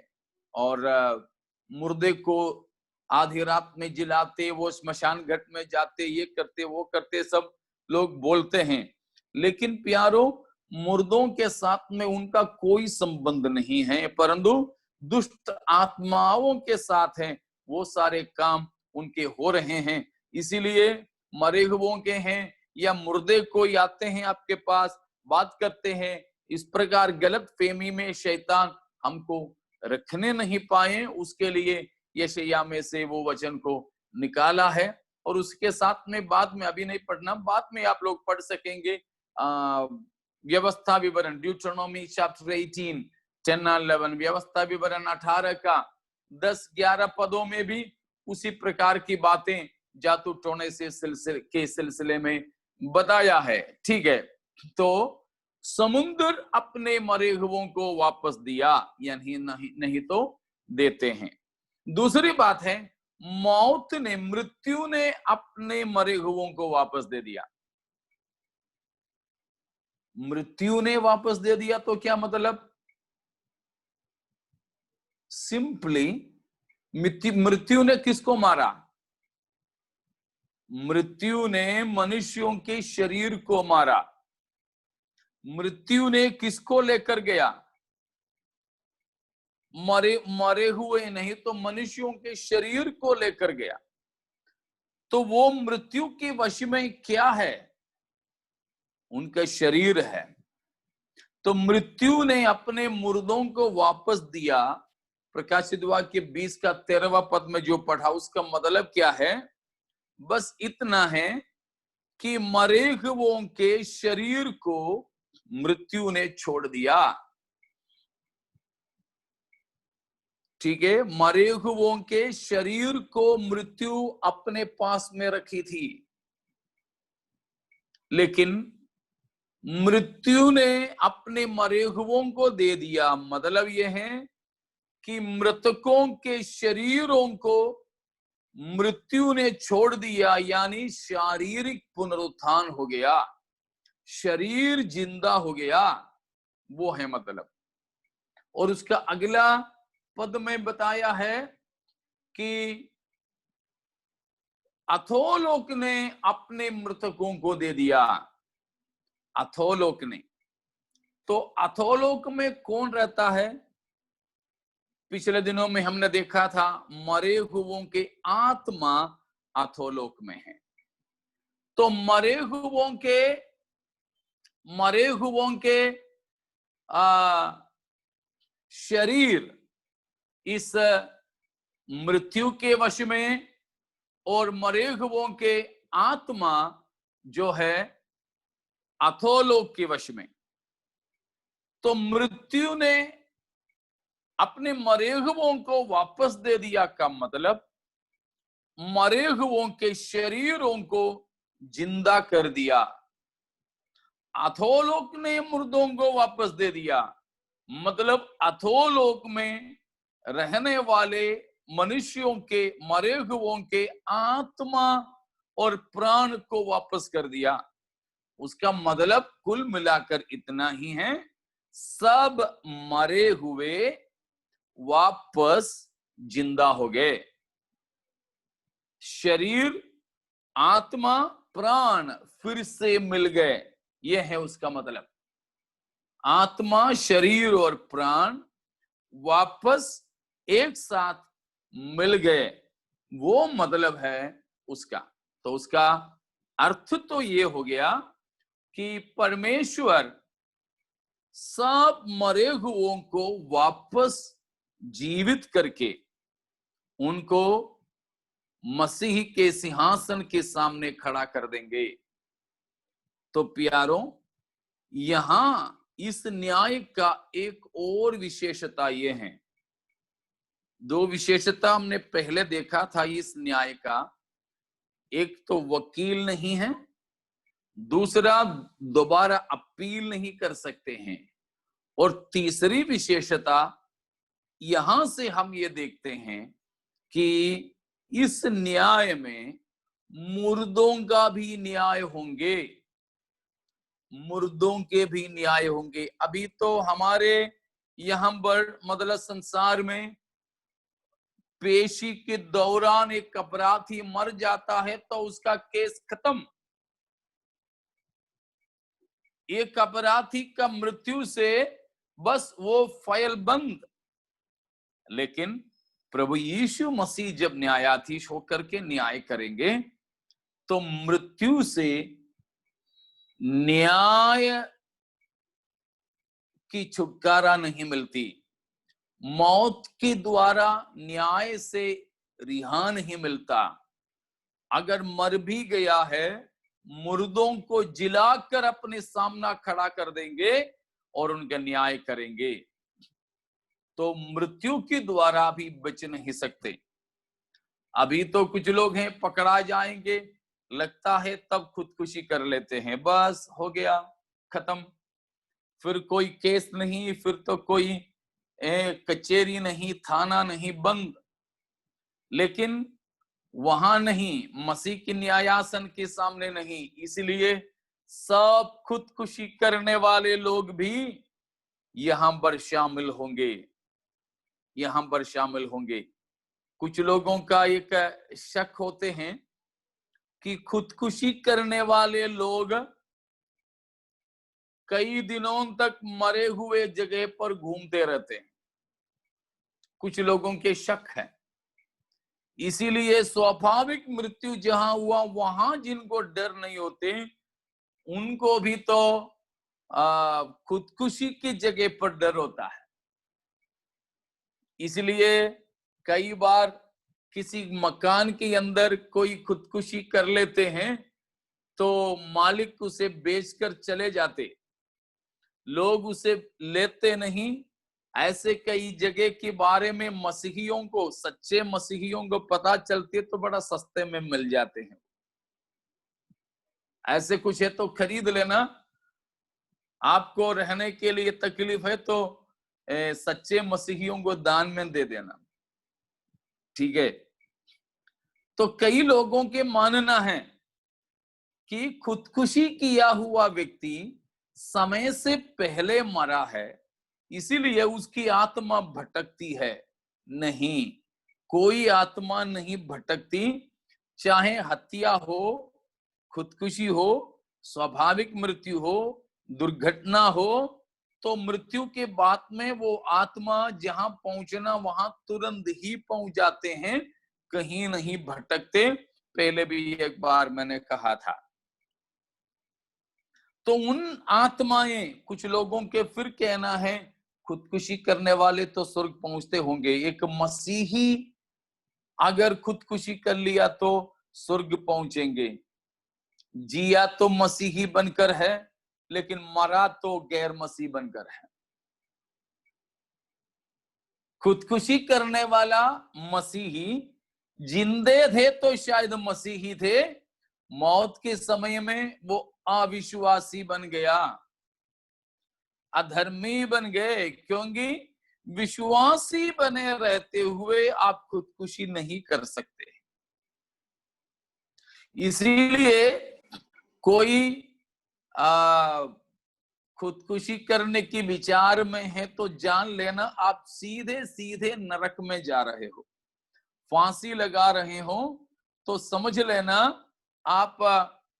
और मुर्दे को आधी रात में जिलाते, वो स्मशान घाट में जाते, ये करते वो करते, सब लोग बोलते हैं। लेकिन प्यारो, मुर्दों के साथ में उनका कोई संबंध नहीं है, परंतु दुष्ट आत्माओं के साथ हैं, वो सारे काम उनके हो रहे हैं। इसीलिए मरे हुओं के हैं या मुर्दे कोई आते हैं आपके पास, बात करते हैं, इस प्रकार गलत फहमी में शैतान हमको रखने नहीं पाए। उसके लिए यशायाह में से वो वचन को निकाला है। और उसके साथ में बाद में, अभी नहीं पढ़ना, बाद में आप लोग पढ़ सकेंगे व्यवस्था विवरण, ड्यूट्रोनोमी चैप्टर 18 10 और 11, व्यवस्था विवरण 18 का 10-11 पदों में भी उसी प्रकार की बातें जादू टोने से सिलसिले में बताया है। ठीक है, तो समुद्र अपने मरे हुओं को वापस दिया या नहीं तो देते हैं। दूसरी बात है, मौत ने, मृत्यु ने अपने मरे हुओं को वापस दे दिया। मृत्यु ने वापस दे दिया तो क्या मतलब? सिंपली मृत्यु ने किसको मारा? मृत्यु ने मनुष्यों के शरीर को मारा। मृत्यु ने किसको लेकर गया? मरे हुए नहीं तो मनुष्यों के शरीर को लेकर गया। तो वो मृत्यु के वश में क्या है? उनका शरीर है। तो मृत्यु ने अपने मुर्दों को वापस दिया। प्रकाशित वाक्य 20 का 13वां पद में जो पढ़ा, उसका मतलब क्या है? बस इतना है कि मरे हुओं के शरीर को मृत्यु ने छोड़ दिया। ठीक है, मरे हुओं के शरीर को मृत्यु अपने पास में रखी थी, लेकिन मृत्यु ने अपने मरे हुओं को दे दिया। मतलब यह है कि मृतकों के शरीरों को मृत्यु ने छोड़ दिया, यानी शारीरिक पुनरुत्थान हो गया, शरीर जिंदा हो गया, वो है मतलब। और उसका अगला पद में बताया है कि अधोलोक ने अपने मृतकों को दे दिया। अधोलोक ने, तो अधोलोक में कौन रहता है? पिछले दिनों में हमने देखा था, मरे हुओं के आत्मा अधोलोक में है। तो मरे हुओं के शरीर इस मृत्यु के वश में, और मरे हुओं के आत्मा जो है अधोलोक के वश में। तो मृत्यु ने अपने मरे हुओं को वापस दे दिया का मतलब मरे हुओं के शरीरों को जिंदा कर दिया। अधोलोक ने मुर्दों को वापस दे दिया, मतलब अधोलोक में रहने वाले मनुष्यों के मरे हुओं के आत्मा और प्राण को वापस कर दिया। उसका मतलब कुल मिलाकर इतना ही है, सब मरे हुए वापस जिंदा हो गए। शरीर, आत्मा, प्राण फिर से मिल गए, यह है उसका मतलब। आत्मा, शरीर और प्राण वापस एक साथ मिल गए, वो मतलब है उसका। तो उसका अर्थ तो ये हो गया कि परमेश्वर सब मरे हुओं को वापस जीवित करके उनको मसीह के सिंहासन के सामने खड़ा कर देंगे। तो प्यारों, यहां इस न्याय का एक और विशेषता ये है। दो विशेषता हमने पहले देखा था इस न्याय का, एक तो वकील नहीं है, दूसरा दोबारा अपील नहीं कर सकते हैं, और तीसरी विशेषता यहां से हम ये देखते हैं कि इस न्याय में मुर्दों का भी न्याय होंगे, मुर्दों के भी न्याय होंगे। अभी तो हमारे यहां पर मतलब संसार में पेशी के दौरान एक अपराधी मर जाता है तो उसका केस खत्म, एक अपराधी का मृत्यु से बस वो फाइल बंद। लेकिन प्रभु यीशु मसीह जब न्यायाधीश होकर के न्याय करेंगे तो मृत्यु से न्याय की छुटकारा नहीं मिलती, मौत के द्वारा न्याय से रिहा नहीं मिलता, अगर मर भी गया है, मुर्दों को जिलाकर अपने सामना खड़ा कर देंगे और उनका न्याय करेंगे। तो मृत्यु के द्वारा भी बच नहीं सकते। अभी तो कुछ लोग हैं पकड़ा जाएंगे, लगता है तब खुदकुशी कर लेते हैं, बस हो गया खत्म, फिर कोई केस नहीं, फिर तो कोई कचेरी नहीं, थाना नहीं, बंद। लेकिन वहां नहीं, मसीह के न्यायासन के सामने नहीं। इसलिए सब खुदकुशी करने वाले लोग भी यहां पर शामिल होंगे, यहां पर शामिल होंगे। कुछ लोगों का एक शक होते हैं कि खुदकुशी करने वाले लोग कई दिनों तक मरे हुए जगह पर घूमते रहते हैं। कुछ लोगों के शक है। इसीलिए स्वाभाविक मृत्यु जहां हुआ वहां जिनको डर नहीं होते, उनको भी तो खुदकुशी की जगह पर डर होता है। इसलिए कई बार किसी मकान के अंदर कोई खुदकुशी कर लेते हैं तो मालिक उसे बेचकर चले जाते, लोग उसे लेते नहीं। ऐसे कई जगह के बारे में मसीहियों को, सच्चे मसीहियों को पता चलती है तो बड़ा सस्ते में मिल जाते हैं। ऐसे कुछ है तो खरीद लेना, आपको रहने के लिए तकलीफ है तो सच्चे मसीहियों को दान में दे देना, ठीक है। तो कई लोगों के मानना है कि खुदकुशी किया हुआ व्यक्ति समय से पहले मरा है, इसीलिए उसकी आत्मा भटकती है। नहीं, कोई आत्मा नहीं भटकती। चाहे हत्या हो, खुदकुशी हो, स्वाभाविक मृत्यु हो, दुर्घटना हो, तो मृत्यु के बाद में वो आत्मा जहां पहुंचना वहां तुरंत ही पहुंच जाते हैं, कहीं नहीं भटकते। पहले भी एक बार मैंने कहा था। तो उन आत्माएं, कुछ लोगों के फिर कहना है खुदकुशी करने वाले तो स्वर्ग पहुंचते होंगे। एक मसीही अगर खुदकुशी कर लिया तो स्वर्ग पहुंचेंगे। जिया तो मसीही बनकर है, लेकिन मरा तो गैर मसीह बनकर है। खुदकुशी करने वाला मसीही जिंदे थे तो शायद मसीही थे, मौत के समय में वो अविश्वासी बन गया, अधर्मी बन गए। क्योंकि विश्वासी बने रहते हुए आप खुदकुशी नहीं कर सकते। इसीलिए कोई खुदकुशी करने की विचार में है तो जान लेना आप सीधे सीधे नरक में जा रहे हो। फांसी लगा रहे हो तो समझ लेना आप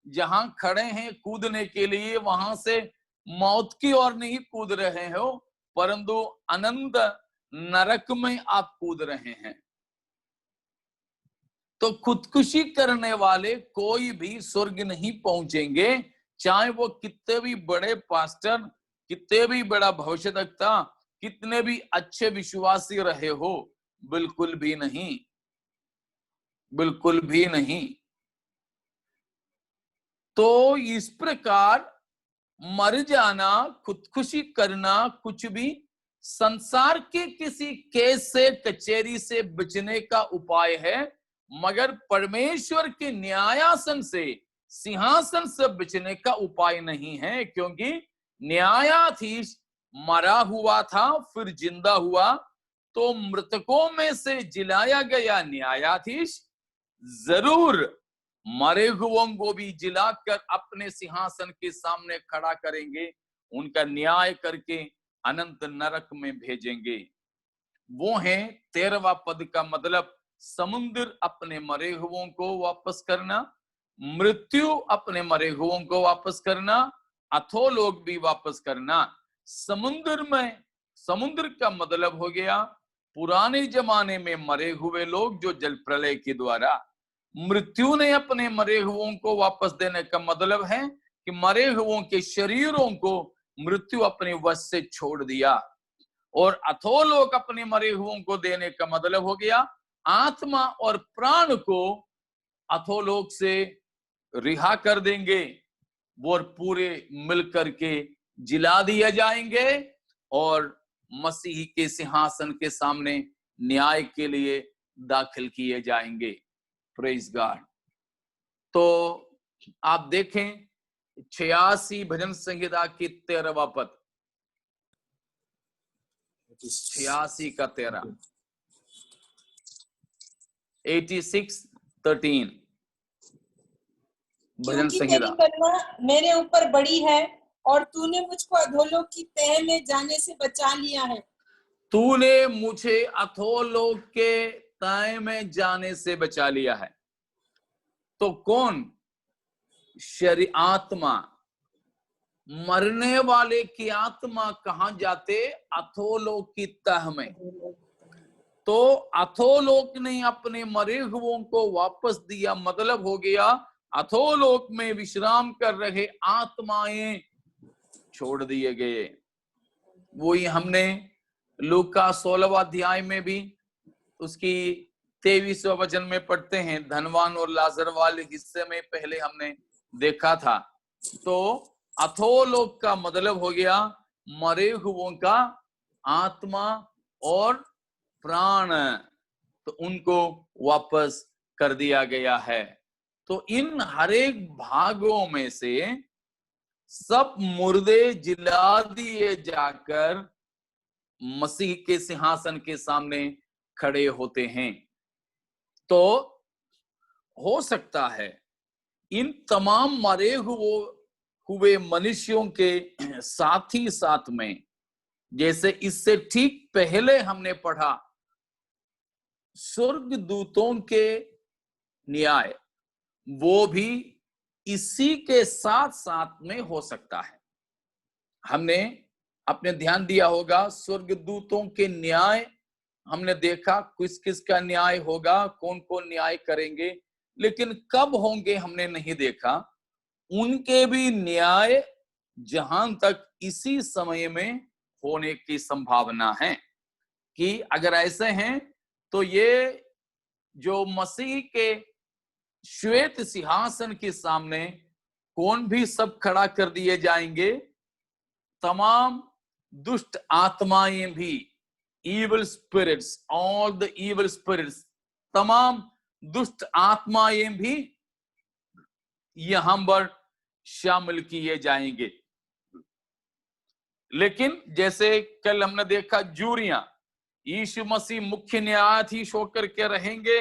जहां खड़े हैं कूदने के लिए, वहां से मौत की ओर नहीं कूद रहे हो, परंतु अनंत नरक में आप कूद रहे हैं। तो खुदकुशी करने वाले कोई भी स्वर्ग नहीं पहुंचेंगे, चाहे वो कितने भी बड़े पास्टर, कितने भी बड़ा भविष्यवक्ता, कितने भी अच्छे विश्वासी रहे हो, बिल्कुल भी नहीं, बिल्कुल भी नहीं। तो इस प्रकार मर जाना, खुदकुशी करना कुछ भी संसार के किसी केस से, कचेरी से बचने का उपाय है, मगर परमेश्वर के न्यायासन से, सिंहासन से बचने का उपाय नहीं है। क्योंकि न्यायाधीश मरा हुआ था फिर जिंदा हुआ, तो मृतकों में से जिलाया गया न्यायाधीश जरूर मरे हुओं को भी जिलाकर अपने सिंहासन के सामने खड़ा करेंगे, उनका न्याय करके अनंत नरक में भेजेंगे। वो है 13वां पद का मतलब, समुद्र अपने मरे हुओं को वापस करना, मृत्यु अपने मरे हुओं को वापस करना, अधोलोक भी वापस करना। समुद्र में, समुद्र का मतलब हो गया पुराने जमाने में मरे हुए लोग जो जल प्रलय के द्वारा, मृत्यु ने अपने मरे हुओं को वापस देने का मतलब है कि मरे हुओं के शरीरों को मृत्यु अपने वश से छोड़ दिया। और अधोलोक अपने मरे हुओं को देने का मतलब हो गया आत्मा और प्राण को अधोलोक से रिहा कर देंगे, वो पूरे मिलकर के जिला दिए जाएंगे और मसीह के सिंहासन के सामने न्याय के लिए दाखिल किए जाएंगे। Praise God. तो आप देखें 86 भजन संहिता की 13वां पद, 86 का 13, 86:13 भजन क्योंकि संहिता। तेरी करुणा मेरे ऊपर बड़ी है और तूने मुझको अधोलोक की तह में जाने से बचा लिया है। तूने मुझे अधोलोक के तह में जाने से बचा लिया है। तो कौन? शरीर आत्मा, मरने वाले की आत्मा कहां जाते? अधोलोक की तह में। तो अधोलोक ने अपने मरे हुओं को वापस दिया, मतलब हो गया अधोलोक में विश्राम कर रहे आत्माएं छोड़ दिए गए। वही हमने लूका 16वां अध्याय में भी उसकी 23वां वचन में पढ़ते हैं, धनवान और लाजर वाले हिस्से में पहले हमने देखा था। तो अधोलोक का मतलब हो गया मरे हुओं का आत्मा और प्राण, तो उनको वापस कर दिया गया है। तो इन हर एक भागों में से सब मुर्दे जिला दिए जाकर मसीह के सिंहासन के सामने खड़े होते हैं। तो हो सकता है इन तमाम मरे हुए मनुष्यों के साथ ही साथ में, जैसे इससे ठीक पहले हमने पढ़ा स्वर्गदूतों के न्याय, वो भी इसी के साथ साथ में हो सकता है। हमने अपने ध्यान दिया होगा स्वर्गदूतों के न्याय, हमने देखा किस किस का न्याय होगा, कौन कौन न्याय करेंगे, लेकिन कब होंगे हमने नहीं देखा। उनके भी न्याय जहां तक इसी समय में होने की संभावना है कि अगर ऐसे हैं तो ये जो मसीह के श्वेत सिंहासन के सामने कौन भी सब खड़ा कर दिए जाएंगे। तमाम दुष्ट आत्माएं भी, evil spirits, all the evil spirits, तमाम दुष्ट आत्माएं भी यहां पर शामिल किए जाएंगे। लेकिन जैसे कल हमने देखा जूरियां, यीशु मसीह मुख्य न्यायाधीश होकर के रहेंगे,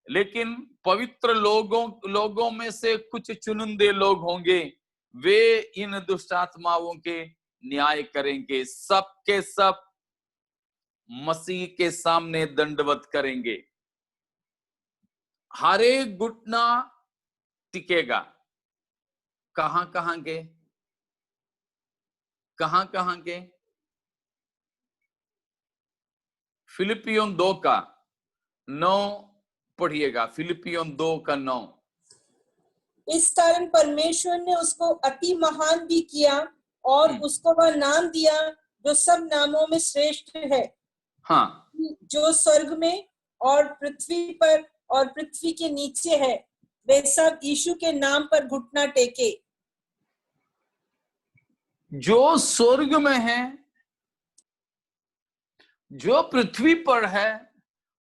लेकिन पवित्र लोगों में से कुछ चुनिंदे लोग होंगे, वे इन दुष्ट आत्माओं के न्याय करेंगे। सब के सब मसीह के सामने दंडवत करेंगे। हर एक घुटना टिकेगा। कहां कहां के? कहां कहां के? फिलिपियों 2 का 9 पढ़िएगा। फिलिपियों 2 का 9। इस कारण परमेश्वर ने उसको अति महान भी किया और उसको वह नाम दिया जो सब नामों में श्रेष्ठ है। हाँ, जो स्वर्ग में और पृथ्वी पर और पृथ्वी के नीचे है, वे सब यीशु के नाम पर घुटना टेके। जो स्वर्ग में है, जो पृथ्वी पर है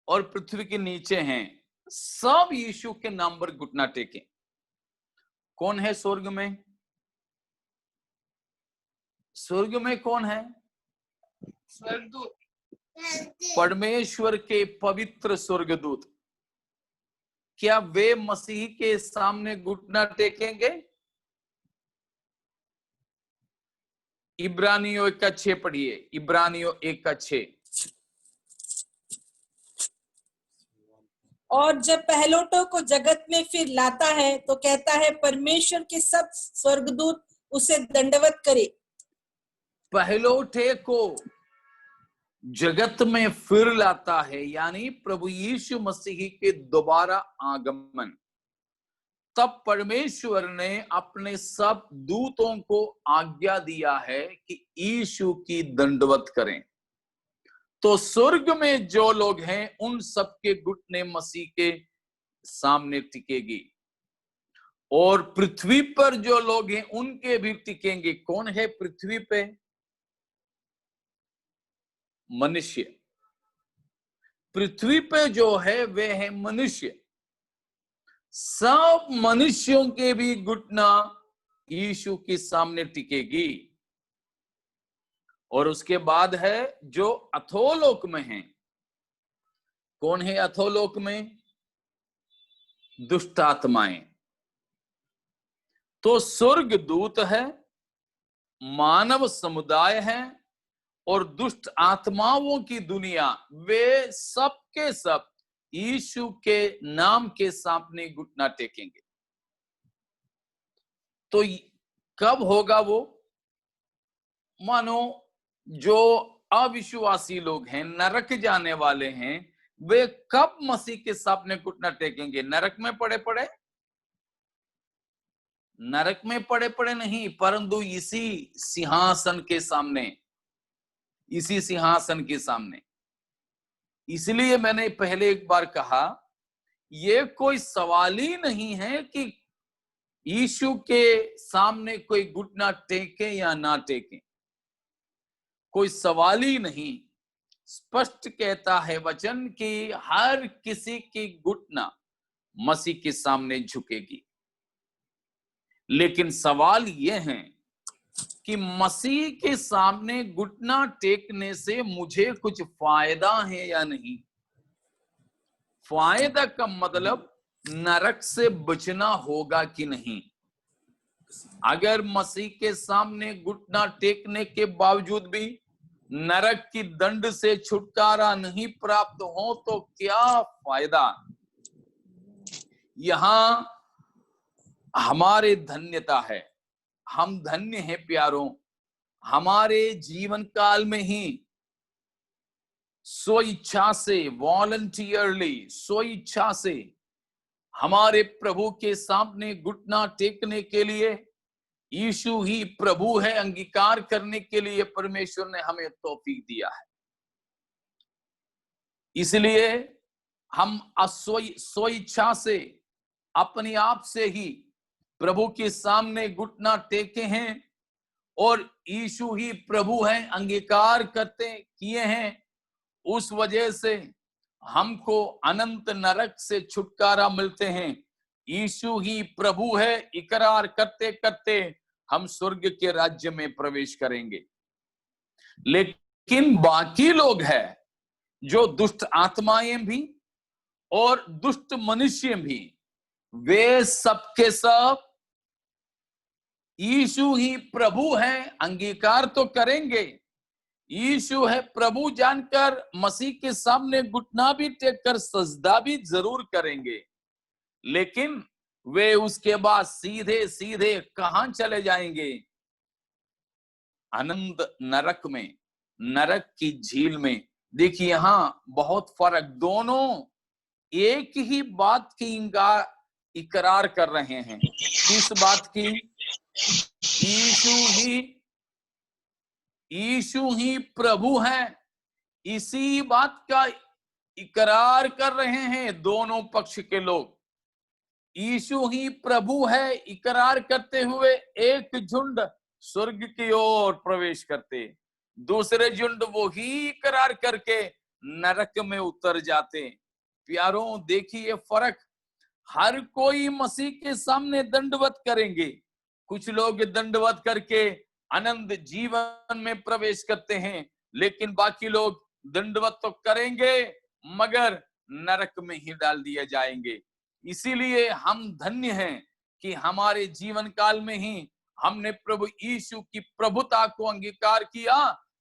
और पृथ्वी के नीचे हैं, सब यीशु के नाम पर घुटना टेके। कौन है स्वर्ग में? स्वर्ग में कौन है? स्वर्गदूत, परमेश्वर के पवित्र स्वर्गदूत। क्या वे मसीह के सामने घुटना टेकेंगे? इब्रानियों 1:6 पढ़िए। इब्रानियों 1:6। और जब पहलोटों को जगत में फिर लाता है तो कहता है परमेश्वर के सब स्वर्गदूत उसे दंडवत करे। पहलोटे को जगत में फिर लाता है, यानी प्रभु यीशु मसीह के दोबारा आगमन। तब परमेश्वर ने अपने सब दूतों को आज्ञा दिया है कि यीशु की दंडवत करें। तो स्वर्ग में जो लोग हैं उन सबके घुटने मसीह के सामने टिकेगी और पृथ्वी पर जो लोग हैं उनके भी टिकेंगे। कौन है पृथ्वी पे? मनुष्य। पृथ्वी पे जो है वे है मनुष्य। सब मनुष्यों के भी घुटना यीशु के सामने टिकेगी। और उसके बाद है जो अधोलोक में है। कौन है अधोलोक में? दुष्ट आत्माएं। तो स्वर्ग दूत है, मानव समुदाय है और दुष्ट आत्माओं की दुनिया, वे सब के सब यीशु के नाम के सामने घुटना टेकेंगे। तो कब होगा वो? मानो जो अविश्वासी लोग हैं, नरक जाने वाले हैं, वे कब मसीह के सामने घुटना टेकेंगे? नरक में पड़े पड़े? नरक में पड़े पड़े नहीं, परंतु इसी सिंहासन के सामने, इसी सिंहासन के सामने। इसलिए मैंने पहले एक बार कहा, ये कोई सवाल ही नहीं है कि यीशु के सामने कोई घुटना टेके या ना टेके, कोई सवाल ही नहीं। स्पष्ट कहता है वचन कि हर किसी की घुटना मसीह के सामने झुकेगी। लेकिन सवाल यह है कि मसीह के सामने घुटना टेकने से मुझे कुछ फायदा है या नहीं। फायदा का मतलब नरक से बचना होगा कि नहीं। अगर मसीह के सामने घुटना टेकने के बावजूद भी नरक की दंड से छुटकारा नहीं प्राप्त हो तो क्या फायदा। यहां हमारे धन्यता है, हम धन्य हैं प्यारों। हमारे जीवन काल में ही स्व इच्छा से, वॉलंटियरली, स्व इच्छा से हमारे प्रभु के सामने घुटना टेकने के लिए, यीशु ही प्रभु है अंगीकार करने के लिए परमेश्वर ने हमें तौफीक दिया है। इसलिए हम स्व इच्छा से, अपने आप से ही प्रभु के सामने घुटना टेके हैं और यीशु ही प्रभु है अंगीकार करते किए हैं। उस वजह से हमको अनंत नरक से छुटकारा मिलते हैं। यीशु ही प्रभु है इकरार करते करते हम स्वर्ग के राज्य में प्रवेश करेंगे। लेकिन बाकी लोग हैं जो दुष्ट आत्माएं भी और दुष्ट मनुष्य भी, वे सबके सब यीशु ही प्रभु है अंगीकार तो करेंगे। यीशु है प्रभु जानकर मसीह के सामने घुटना भी टेक कर सजदा भी जरूर करेंगे। लेकिन वे उसके बाद सीधे सीधे कहां चले जाएंगे? अनंत नरक में, नरक की झील में। देखिए यहां बहुत फर्क, दोनों एक ही बात की इकरार कर रहे हैं। किस बात की? यीशु ही प्रभु है, इसी बात का इकरार कर रहे हैं दोनों पक्ष के लोग। यीशु ही प्रभु है इकरार करते हुए एक झुंड स्वर्ग की ओर प्रवेश करते, दूसरे झुंड वो ही इकरार करके नरक में उतर जाते। प्यारों देखिए फर्क, हर कोई मसीह के सामने दंडवत करेंगे। कुछ लोग दंडवत करके अनंत जीवन में प्रवेश करते हैं, लेकिन बाकी लोग दंडवत तो करेंगे मगर नरक में ही डाल दिए जाएंगे। इसीलिए हम धन्य हैं कि हमारे जीवन काल में ही हमने प्रभु यीशु की प्रभुता को अंगीकार किया।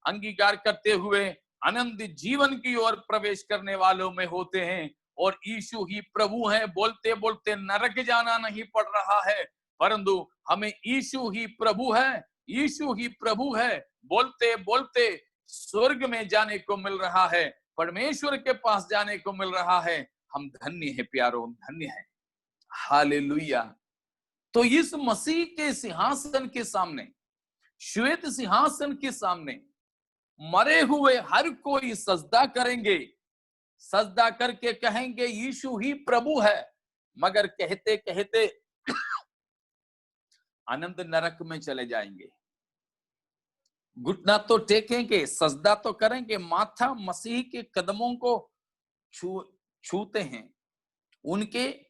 अंगीकार करते हुए अनंत जीवन की ओर प्रवेश करने वालों में होते हैं। और यीशु ही प्रभु है, बोलते बोलते नरक जाना नहीं पड़ रहा है, परंतु हमें यीशु ही प्रभु है, यीशु ही प्रभु है बोलते बोलते स्वर्ग में जाने को मिल रहा है, परमेश्वर के पास जाने को मिल रहा है। हम धन्य हैं प्यारों, धन्य हैं। हालेलुया। तो इस मसीह के सिंहासन के सामने, श्वेत सिंहासन के सामने मरे हुए हर कोई सजदा करेंगे, सजदा करके कहेंगे यीशु ही प्रभु है, मगर कहते कहते अनंत नरक में चले जाएंगे। घुटना तो टेकेंगे, सजदा तो करेंगे, माथा मसीह के कदमों को छूते हैं, उनके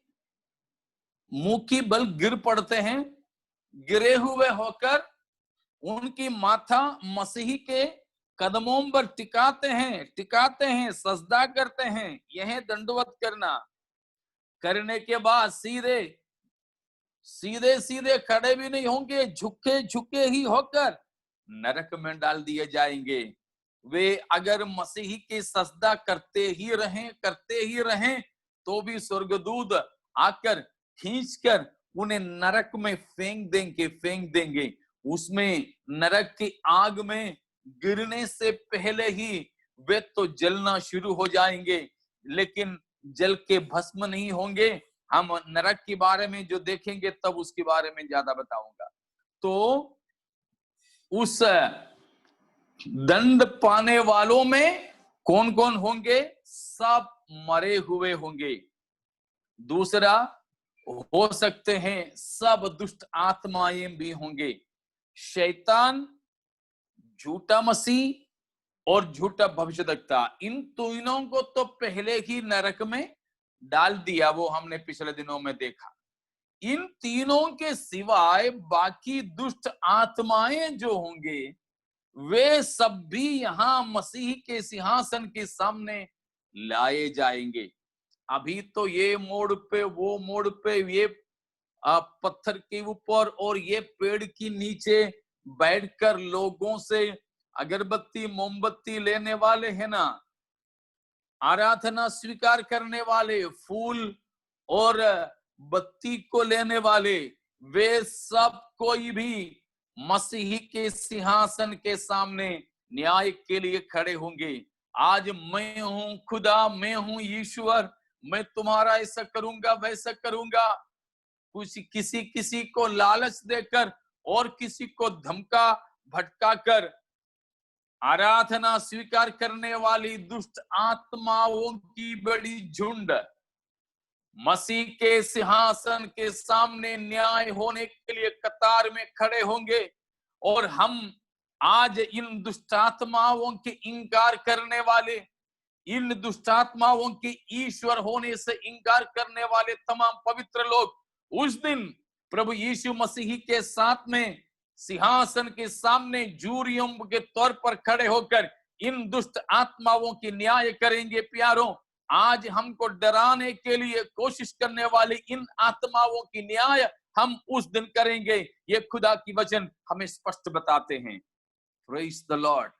मुंह की बल गिर पड़ते हैं, गिरे हुए होकर उनकी माथा मसीह के कदमों पर टिकाते हैं, सजदा करते हैं। यह दंडवत करने के बाद सीधे खड़े भी नहीं होंगे, झुके ही होकर नरक में डाल दिए जाएंगे। वे अगर मसीह की सजदा करते ही रहें तो भी स्वर्गदूत आकर खींचकर उन्हें नरक में फेंक देंगे। उसमें नरक की आग में गिरने से पहले ही वे तो जलना शुरू हो जाएंगे, लेकिन जल के भस्म नहीं होंगे। हम नरक के बारे में जो देखेंगे तब उसके बारे में ज्यादा बताऊंगा। तो उस दंड पाने वालों में कौन कौन होंगे? सब मरे हुए होंगे। दूसरा, हो सकते हैं सब दुष्ट आत्माएं भी होंगे। शैतान, झूठा मसीह और झूठा भविष्यद्वक्ता, इन तीनों को तो पहले ही नरक में डाल दिया, वो हमने पिछले दिनों में देखा। इन तीनों के सिवाय बाकी दुष्ट आत्माएं जो होंगे वे सब भी यहां मसीह के सिंहासन के सामने लाए जाएंगे। अभी तो ये मोड़ पे वो मोड़ पे, ये पत्थर के ऊपर और ये पेड़ के नीचे बैठकर लोगों से अगरबत्ती मोमबत्ती लेने वाले हैं ना, आराधना स्वीकार करने वाले, फूल और बत्ती को लेने वाले, वे सब कोई भी मसीह के सिंहासन के सामने न्याय के लिए खड़े होंगे। आज मैं हूं खुदा, मैं हूं ईश्वर, मैं तुम्हारा ऐसा करूंगा वैसा करूंगा, कुछ किसी को लालच देकर और किसी को धमका भटका कर आराधना स्वीकार करने वाली दुष्ट आत्माओं की बड़ी झुंड मसीह के सिंहासन के सामने न्याय होने के लिए कतार में खड़े होंगे। और हम आज इन दुष्टात्माओं के इनकार करने वाले, इन दुष्टात्माओं के ईश्वर होने से इनकार करने वाले तमाम पवित्र लोग उस दिन प्रभु यीशु मसीह के साथ में सिंहासन के सामने जूरियों के तौर पर खड़े होकर इन दुष्ट आत्माओं की न्याय करेंगे। प्यारों, आज हमको डराने के लिए कोशिश करने वाली इन आत्माओं की न्याय हम उस दिन करेंगे। ये खुदा की वचन हमें स्पष्ट बताते हैं। Praise the Lord.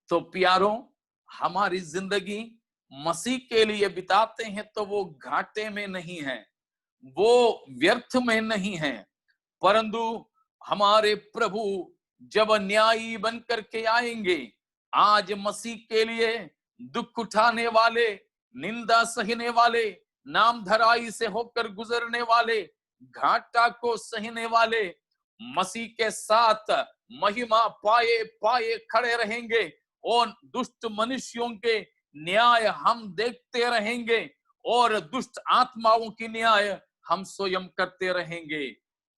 तो प्यारों, हमारी जिंदगी मसीह के लिए बिताते हैं तो वो घाटे में नहीं है, वो व्यर्थ में नहीं है, परंतु हमारे प्रभु जब न्यायी बन करके आएंगे, आज मसीह के लिए दुख उठाने वाले, निंदा सहने वाले, नाम धराई से होकर गुजरने वाले, घाटा को सहने वाले मसीह के साथ महिमा पाए पाए खड़े रहेंगे और दुष्ट मनुष्यों के न्याय हम देखते रहेंगे और दुष्ट आत्माओं की न्याय हम स्वयं करते रहेंगे।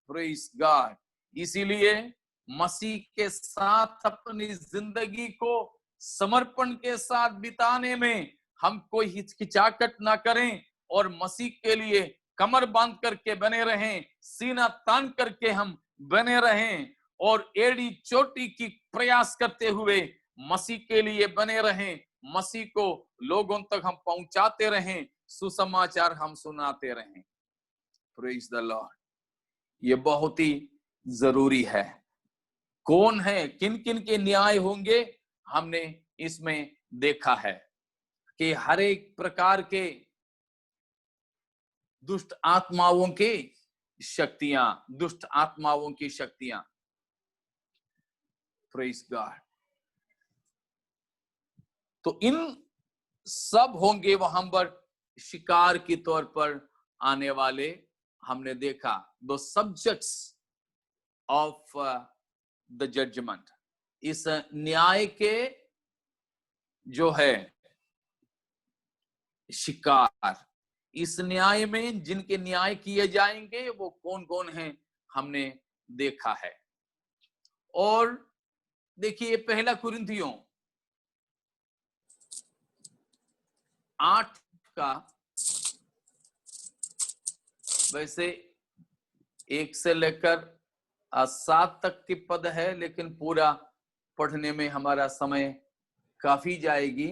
Praise God. इसीलिए मसीह के साथ अपनी जिंदगी को समर्पण के साथ बिताने में हम कोई हिचकिचाहट ना करें और मसीह के लिए कमर बांध करके बने रहें, सीना तान करके हम बने रहें और एड़ी चोटी की प्रयास करते हुए मसीह के लिए बने रहें, मसीह को लोगों तक हम पहुंचाते रहें, सुसमाचार हम सुनाते रहें। Praise the Lord. ये बहुत ही जरूरी है। कौन है, किन किन के न्याय होंगे, हमने इसमें देखा है कि हर एक प्रकार के दुष्ट आत्माओं की शक्तियां, दुष्ट आत्माओं की शक्तियां। Praise God. तो इन सब होंगे वहां पर शिकार के तौर पर आने वाले। हमने देखा the subjects of the judgment, इस न्याय के जो है शिकार, इस न्याय में जिनके न्याय किए जाएंगे वो कौन कौन हैं हमने देखा है। और देखिए पहला कुरिन्थियों 8 का वैसे 1 से लेकर 7 तक की पद है, लेकिन पूरा पढ़ने में हमारा समय काफी जाएगी।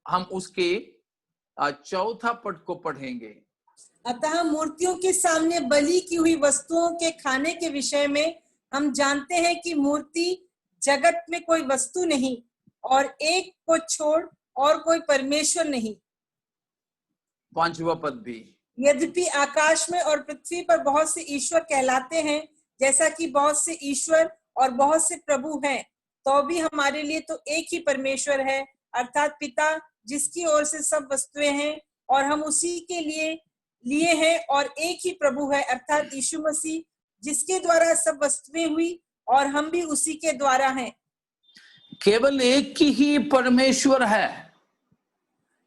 हम उसके 4था पद को पढ़ेंगे। अतः मूर्तियों के सामने बलि की हुई वस्तुओं के खाने के विषय में हम जानते हैं कि मूर्ति जगत में कोई वस्तु नहीं और एक को छोड़ और कोई परमेश्वर नहीं। 5वां पद भी, यद्यपि आकाश में और पृथ्वी पर बहुत से ईश्वर कहलाते हैं, जैसा कि बहुत से ईश्वर और बहुत से प्रभु हैं, तो भी हमारे लिए तो एक ही परमेश्वर है, अर्थात पिता, जिसकी ओर से सब वस्तुएं हैं और हम उसी के लिए हैं, और एक ही प्रभु है अर्थात यीशु मसीह, जिसके द्वारा सब वस्तुएं हुई और हम भी उसी के द्वारा हैं। केवल एक ही परमेश्वर है,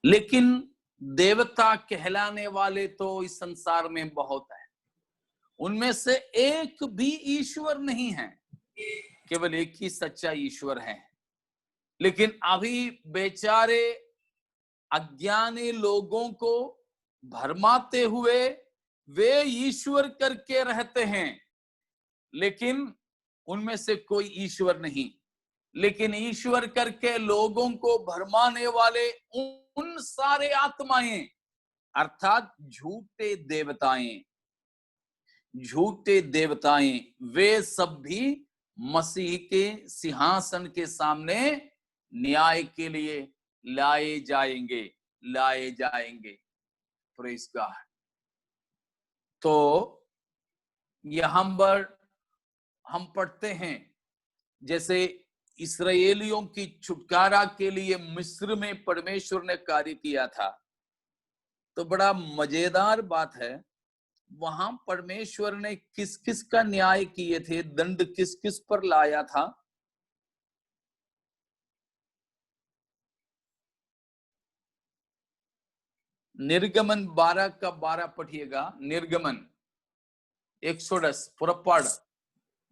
लेकिन देवता कहलाने वाले तो इस संसार में बहुत है। उनमें से एक भी ईश्वर नहीं है, केवल एक ही सच्चा ईश्वर है। लेकिन अभी बेचारे अज्ञानी लोगों को भरमाते हुए वे ईश्वर करके रहते हैं, लेकिन उनमें से कोई ईश्वर नहीं। लेकिन ईश्वर करके लोगों को भरमाने वाले उन सारे आत्माएं अर्थात झूठे देवताएं वे सब भी मसीह के सिंहासन के सामने न्याय के लिए लाए जाएंगे। Praise God. तो यहां पर हम पढ़ते हैं जैसे इस्राएलियों की छुटकारा के लिए मिस्र में परमेश्वर ने कार्य किया था, तो बड़ा मजेदार बात है, वहां परमेश्वर ने किस किस का न्याय किए थे, दंड किस किस पर लाया था। निर्गमन 12 का 12 पढ़िएगा। निर्गमन एक्सोडस पुरपड़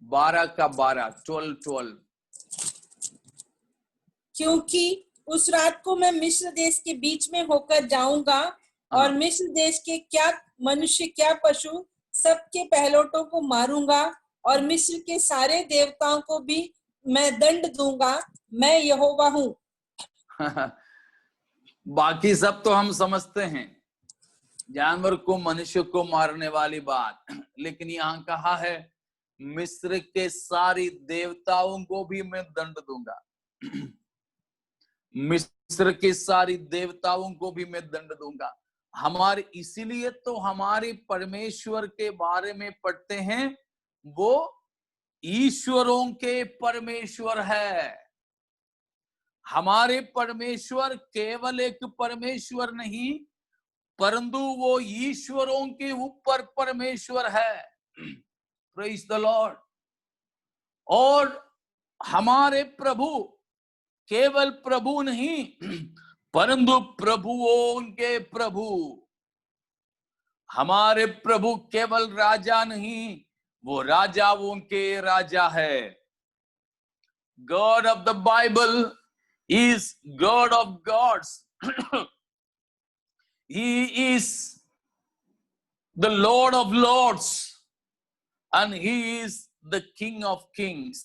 12 का 12 12। क्योंकि उस रात को मैं मिस्र देश के बीच में होकर जाऊंगा और मिस्र देश के क्या मनुष्य क्या पशु सबके पहलौठों को मारूंगा और मिस्र के सारे देवताओं को भी मैं दंड दूंगा। मैं यहोवा हूँ। बाकी सब तो हम समझते हैं, जानवर को मनुष्य को मारने वाली बात, लेकिन यहाँ कहा है मिस्र के सारी देवताओं को भी मैं दंड दूंगा। मिस्र के सारी देवताओं को भी मैं दंड दूंगा। हमारे इसीलिए तो हमारे परमेश्वर के बारे में पढ़ते हैं, वो ईश्वरों के परमेश्वर है। हमारे परमेश्वर केवल एक परमेश्वर नहीं, परंतु वो ईश्वरों के ऊपर परमेश्वर है। Praise the Lord. और हमारे प्रभु केवल प्रभु नहीं, परंतु प्रभुओं के प्रभु। हमारे प्रभु केवल राजा नहीं, वो राजाओं के राजा है। God of the Bible is God of gods. He is the Lord of lords and he is the King of kings.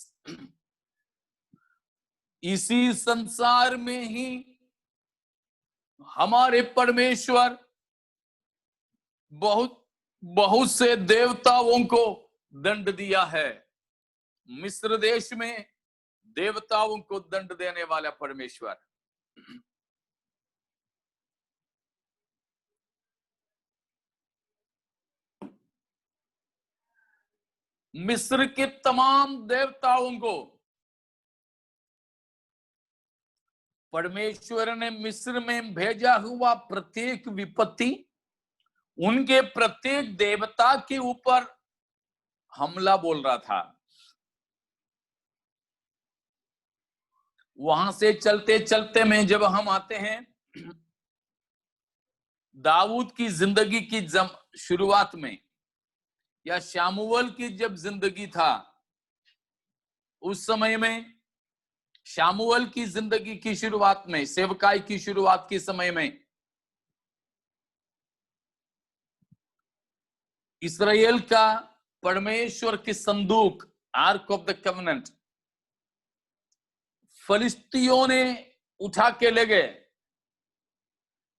इसी संसार में ही हमारे परमेश्वर बहुत से देवताओं को दंड दिया है। मिस्र देश में देवताओं को दंड देने वाला परमेश्वर। मिस्र के तमाम देवताओं को परमेश्वर ने मिस्र में भेजा हुआ प्रत्येक विपत्ति उनके प्रत्येक देवता के ऊपर हमला बोल रहा था। वहां से चलते चलते में जब हम आते हैं दाऊद की जिंदगी की शुरुआत में, या शामुएल की जब जिंदगी था उस समय में, शामुएल की जिंदगी की शुरुआत में, सेवकाई की शुरुआत के समय में इस्राएल का परमेश्वर की संदूक, आर्क ऑफ द कवेनेंट, फलिस्तियों ने उठा के ले गए।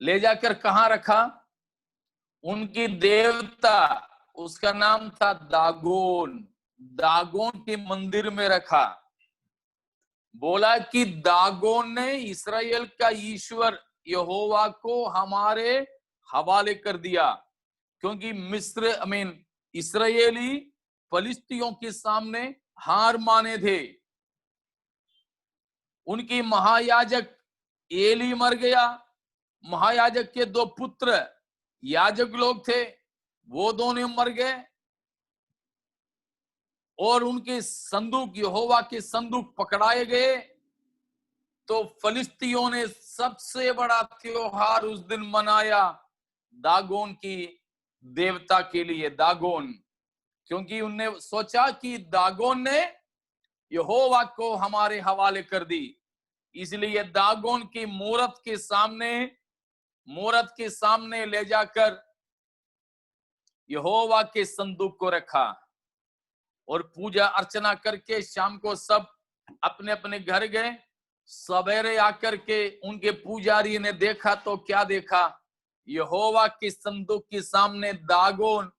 ले जाकर कहां रखा? उनकी देवता, उसका नाम था दागोन, दागोन के मंदिर में रखा। बोला कि दागोन ने इस्राएल का ईश्वर यहोवा को हमारे हवाले कर दिया, क्योंकि इस्राएली फलिस्तियों के सामने हार माने थे। उनकी महायाजक एली मर गया, महायाजक के 2 पुत्र याजक लोग थे, वो दोनों मर गए, और उनके संदूक, यहोवा के संदूक पकड़ाए गए। तो फलिस्तियों ने सबसे बड़ा त्योहार उस दिन मनाया दागोन की देवता के लिए, दागोन, क्योंकि उनने सोचा कि दागोन ने यहोवा को हमारे हवाले कर दी, इसलिए दागोन की मूरत के सामने ले जाकर यहोवा के संदूक को रखा और पूजा अर्चना करके शाम को सब अपने अपने घर गए। सवेरे आकर के उनके पुजारी ने देखा तो क्या देखा? यहोवा के संदूक के सामने दागोन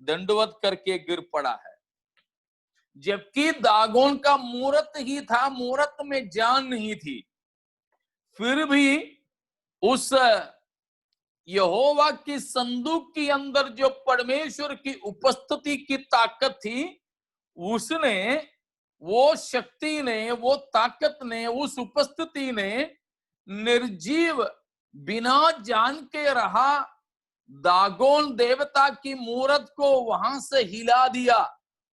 दंडवत करके गिर पड़ा है, जबकि दागोन का मूरत ही था, मूरत में जान नहीं थी। फिर भी उस यहोवा की संदूक के अंदर जो परमेश्वर की उपस्थिति की ताकत थी, उसने, वो शक्ति ने, वो ताकत ने, उस उपस्थिति ने निर्जीव बिना जान के रहा दागोन देवता की मूरत को वहां से हिला दिया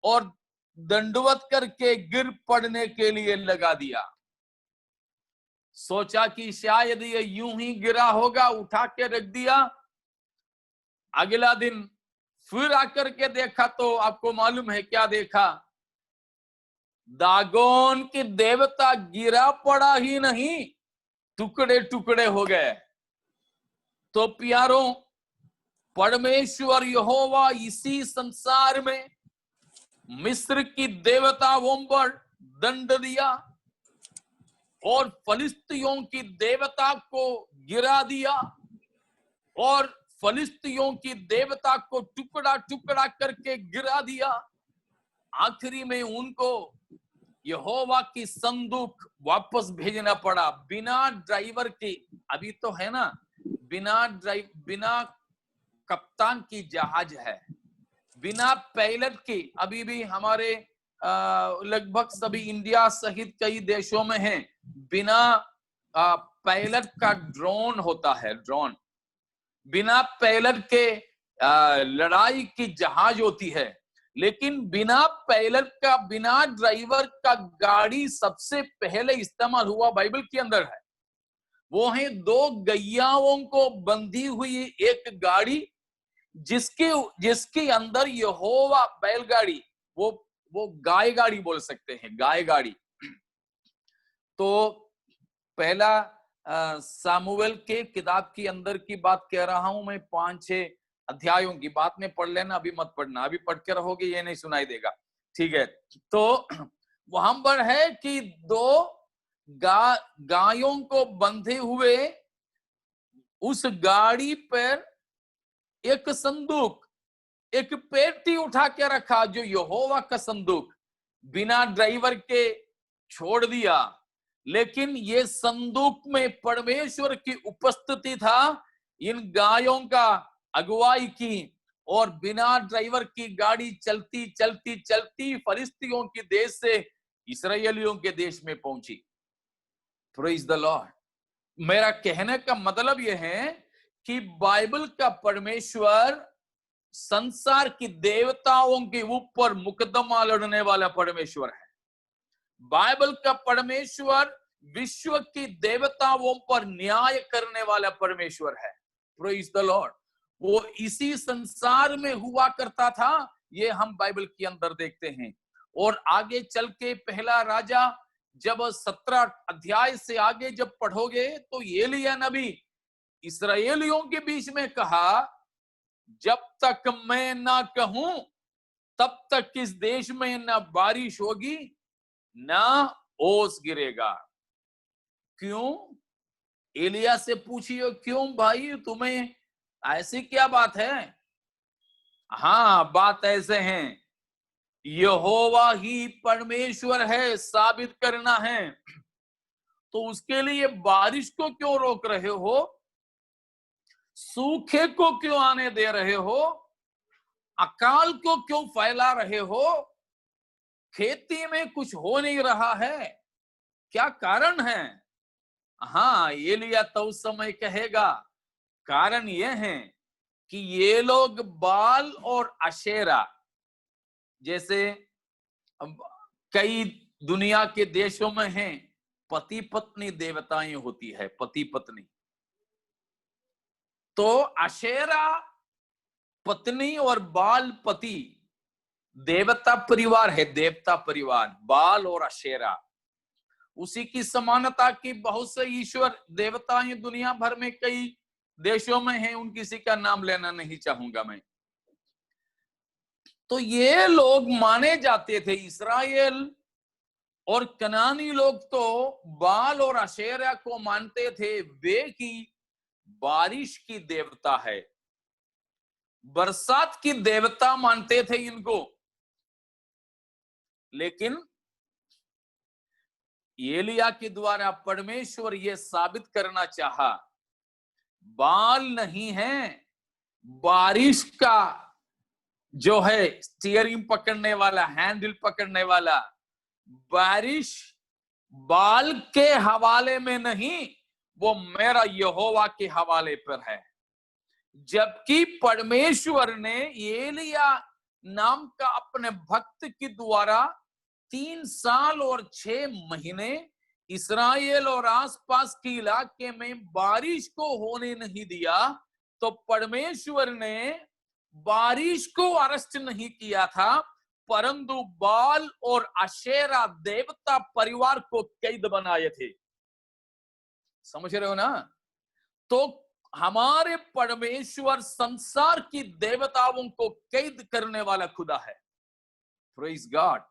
और दंडवत करके गिर पड़ने के लिए लगा दिया। सोचा कि शायद ये यूं ही गिरा होगा, उठा के रख दिया। अगला दिन फिर आकर के देखा तो आपको मालूम है क्या देखा? दागोन की देवता गिरा पड़ा ही नहीं, टुकड़े टुकड़े हो गए। तो प्यारों, परमेश्वर यहोवा इसी संसार में मिस्र की देवताओं पर दंड दिया और फलिस्तियों की देवता को गिरा दिया और फलिस्तियों की देवता को टुकड़ा टुकड़ा करके गिरा दिया। आखिरी में उनको यहोवा की संदूक वापस भेजना पड़ा, बिना ड्राइवर के। अभी तो है ना, बिना कप्तान की जहाज है, बिना पायलट की। अभी भी हमारे लगभग सभी इंडिया सहित कई देशों में है, बिना पायलट का ड्रोन होता है, ड्रोन। बिना पायलट के लड़ाई की जहाज होती है, लेकिन बिना पायलट का, बिना ड्राइवर का गाड़ी सबसे पहले इस्तेमाल हुआ बाइबल के अंदर है। वो है 2 गैयाओं को बंधी हुई एक गाड़ी, जिसके अंदर यहोवा, बैलगाड़ी, वो गाय गाड़ी बोल सकते हैं, गाय गाड़ी। तो पहला सामुएल के किताब की अंदर की बात कह रहा हूं मैं, 5-6 अध्यायों की बात में पढ़ लेना, अभी मत पढ़ना, अभी पढ़ के रहोगे ये नहीं सुनाई देगा, ठीक है। तो वहां पर है कि 2 गायों को बंधे हुए उस गाड़ी पर एक संदूक, एक पेटी उठा के रखा, जो यहोवा का संदूक, बिना ड्राइवर के छोड़ दिया। लेकिन ये संदूक में परमेश्वर की उपस्थिति था। इन गायों का अगुवाई की और बिना ड्राइवर की गाड़ी चलती चलती चलती फलिस्तियों के देश से इस्राएलियों के देश में पहुंची। Praise the Lord. मेरा कहने का मतलब यह है कि बाइबल का परमेश्वर संसार की देवताओं के ऊपर मुकदमा लड़ने वाला परमेश्वर है। बाइबल का परमेश्वर विश्व की देवताओं पर न्याय करने वाला परमेश्वर है। Praise the Lord. वो इसी संसार में हुआ करता था, ये हम बाइबल के अंदर देखते हैं। और आगे चल के पहला राजा जब 17 अध्याय से आगे जब पढ़ोगे तो एलिय्याह नबी इस्राएलियों के बीच में कहा, जब तक मैं ना कहूं तब तक इस देश में ना बारिश होगी ना ओस गिरेगा। क्यों? एलिय्याह से पूछिए, क्यों भाई, तुम्हें ऐसी क्या बात है? हाँ, बात ऐसे है, यहोवा ही परमेश्वर है, साबित करना है। तो उसके लिए बारिश को क्यों रोक रहे हो? सूखे को क्यों आने दे रहे हो? अकाल को क्यों फैला रहे हो? खेती में कुछ हो नहीं रहा है, क्या कारण है? हाँ, एलिय्याह तो उस समय कहेगा, कारण यह है कि ये लोग बाल और अशेरा, जैसे कई दुनिया के देशों में हैं, पति पत्नी देवताएं होती है, पति पत्नी। तो अशेरा पत्नी और बाल पति देवता परिवार है, देवता परिवार, बाल और अशेरा उसी की समानता की बहुत से ईश्वर देवताएं दुनिया भर में कई देशों में हैं, उन किसी का नाम लेना नहीं चाहूंगा मैं। तो ये लोग माने जाते थे, इस्राएल और कनानी लोग तो बाल और अशेरा को मानते थे, वे की बारिश की देवता है, बरसात की देवता मानते थे इनको। लेकिन एलिय्याह के द्वारा परमेश्वर ये साबित करना चाहा, बाल नहीं है, बारिश का जो है स्टीयरिंग पकड़ने वाला, हैंडल पकड़ने वाला, बारिश बाल के हवाले में नहीं, वो मेरा यहोवा के हवाले पर है। जबकि परमेश्वर ने एलिय्याह नाम का अपने भक्त के द्वारा 3 साल और 6 महीने इस्राएल और आसपास के इलाके में बारिश को होने नहीं दिया, तो परमेश्वर ने बारिश को अरेस्ट नहीं किया था, परंतु बाल और अशेरा देवता परिवार को कैद बनाए थे। समझ रहे हो ना? तो हमारे परमेश्वर संसार की देवताओं को कैद करने वाला खुदा है। Praise God.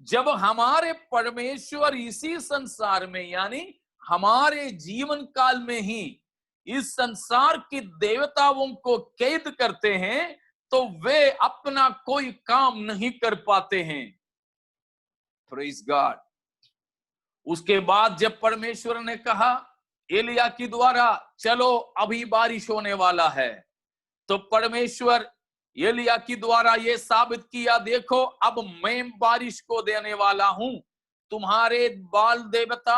जब हमारे परमेश्वर इसी संसार में, यानी हमारे जीवन काल में ही इस संसार की देवताओं को कैद करते हैं, तो वे अपना कोई काम नहीं कर पाते हैं। Praise God. उसके बाद जब परमेश्वर ने कहा एलिय्याह के द्वारा, चलो अभी बारिश होने वाला है, तो परमेश्वर एलिय्याह के द्वारा ये साबित किया, देखो अब मैं बारिश को देने वाला हूं। तुम्हारे बाल देवता,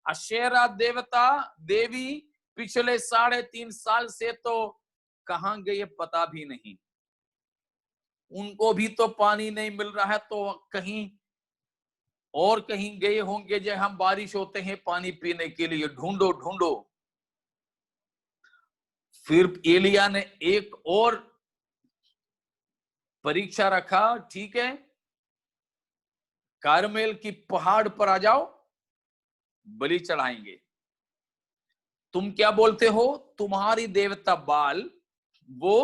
अशेरा देवता, देवी पिछले 3.5 साल से तो कहां गए पता भी नहीं, उनको भी तो पानी नहीं मिल रहा है, तो कहीं और कहीं गए होंगे, जब हम बारिश होते हैं पानी पीने के लिए, ढूंढो ढूंढो। फिर एलिय्याह ने एक और परीक्षा रखा, ठीक है, कारमेल की पहाड़ पर आ जाओ, बलि चढ़ाएंगे। तुम क्या बोलते हो? तुम्हारी देवता बाल वो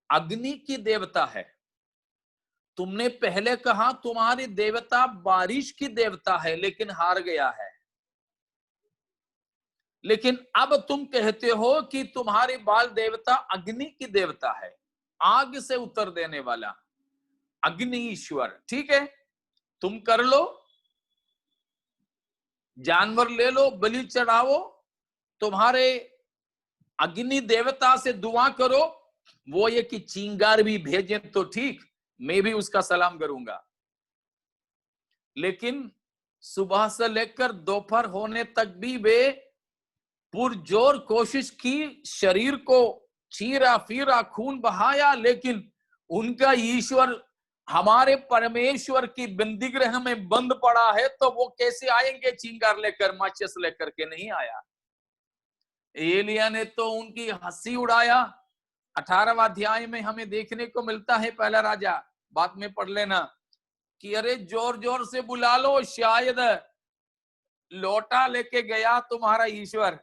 अग्नि की देवता है, तुमने पहले कहा तुम्हारी देवता बारिश की देवता है, लेकिन हार गया है। लेकिन अब तुम कहते हो कि तुम्हारी बाल देवता अग्नि की देवता है, आग से उत्तर देने वाला अग्नि ईश्वर। ठीक है, तुम कर लो, जानवर ले लो, बलि चढ़ाओ, तुम्हारे अग्नि देवता से दुआ करो, वो ये कि चिंगार भी भेजें तो ठीक, मैं भी उसका सलाम करूंगा। लेकिन सुबह से लेकर दोपहर होने तक भी वे पुरजोर कोशिश की, शरीर को चीरा फीरा, खून बहाया, लेकिन उनका ईश्वर हमारे परमेश्वर की बंदीगृह में बंद पड़ा है, तो वो कैसे आएंगे चिंगार लेकर, माचिस लेकर के? नहीं आया। एलिया ने तो उनकी हंसी उड़ाया। 18वां अध्याय में हमें देखने को मिलता है, पहला राजा, बाद में पढ़ लेना, कि अरे जोर जोर से बुला लो, शायद लोटा लेके गया तुम्हारा ईश्वर,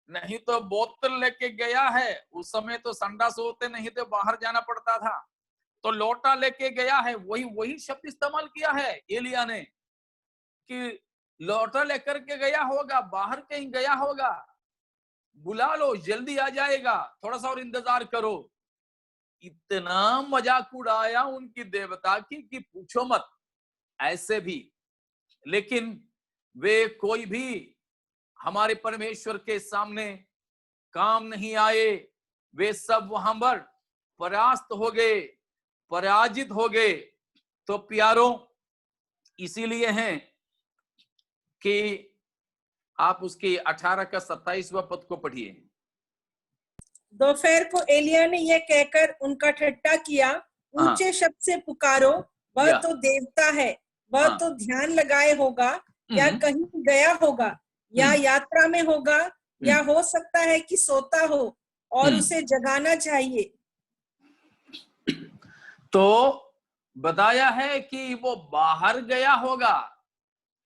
नहीं तो बोतल लेके गया है। उस समय तो संडास होते नहीं थे, बाहर जाना पड़ता था, तो लोटा लेके गया है। वही शब्द इस्तेमाल किया है एलिया ने कि लोटा लेकर के गया होगा, बाहर कहीं गया होगा, बुला लो, जल्दी आ जाएगा, थोड़ा सा और इंतजार करो। इतना मजाक उड़ाया उनकी देवता की कि पूछो मत। ऐसे भी, लेकिन वे कोई भी हमारे परमेश्वर के सामने काम नहीं आए। वे सब वहां पर परास्त हो गए, पराजित हो गए। तो प्यारों, इसीलिए हैं कि आप उसके 18 का 27वां पद को पढ़िए। दोपहर को एलिया ने यह कहकर उनका ठट्टा किया, ऊंचे शब्द से पुकारो, वह तो देवता है, वह तो ध्यान लगाए होगा, या कहीं गया होगा, या यात्रा में होगा, या हो सकता है कि सोता हो और उसे जगाना चाहिए। तो बताया है कि वो बाहर गया होगा,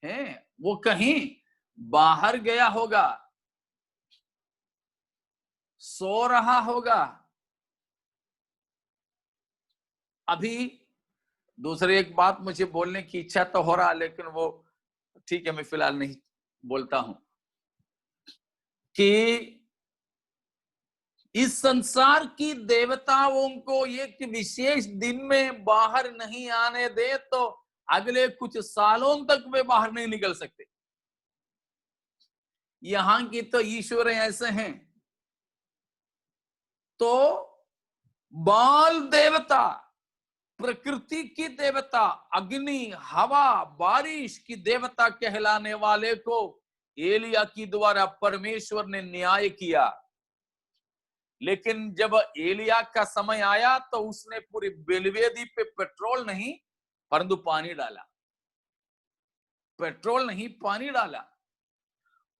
है वो कहीं बाहर गया होगा, सो रहा होगा। अभी दूसरी एक बात मुझे बोलने की इच्छा तो हो रहा, लेकिन वो ठीक है, मैं फिलहाल नहीं बोलता हूं, कि इस संसार की देवताओं को एक विशेष दिन में बाहर नहीं आने दे तो अगले कुछ सालों तक वे बाहर नहीं निकल सकते। यहां की तो ईश्वर ऐसे हैं। तो बाल देवता, प्रकृति की देवता, अग्नि, हवा, बारिश की देवता कहलाने वाले को एलिया की द्वारा परमेश्वर ने न्याय किया। लेकिन जब एलिया का समय आया तो उसने पूरी बेलवेदी पे पेट्रोल नहीं परंतु पानी डाला, पेट्रोल नहीं पानी डाला,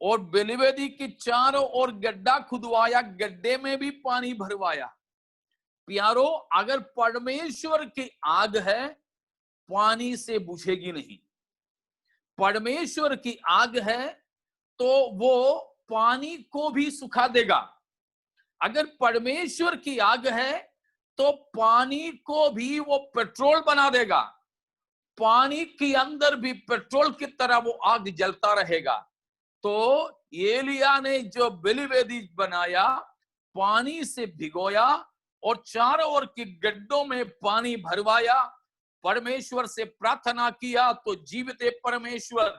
और बेलवेदी की चारों ओर गड्ढा खुदवाया, गड्ढे में भी पानी भरवाया। प्यारो, अगर परमेश्वर की आग है पानी से बुझेगी नहीं। परमेश्वर की आग है तो वो पानी को भी सुखा देगा। अगर परमेश्वर की आग है तो पानी को भी वो पेट्रोल बना देगा। पानी के अंदर भी पेट्रोल की तरह वो आग जलता रहेगा। तो एलिया ने जो बलिवेदी बनाया, पानी से भिगोया और चारों ओर के गड्ढों में पानी भरवाया, परमेश्वर से प्रार्थना किया, तो जीवित परमेश्वर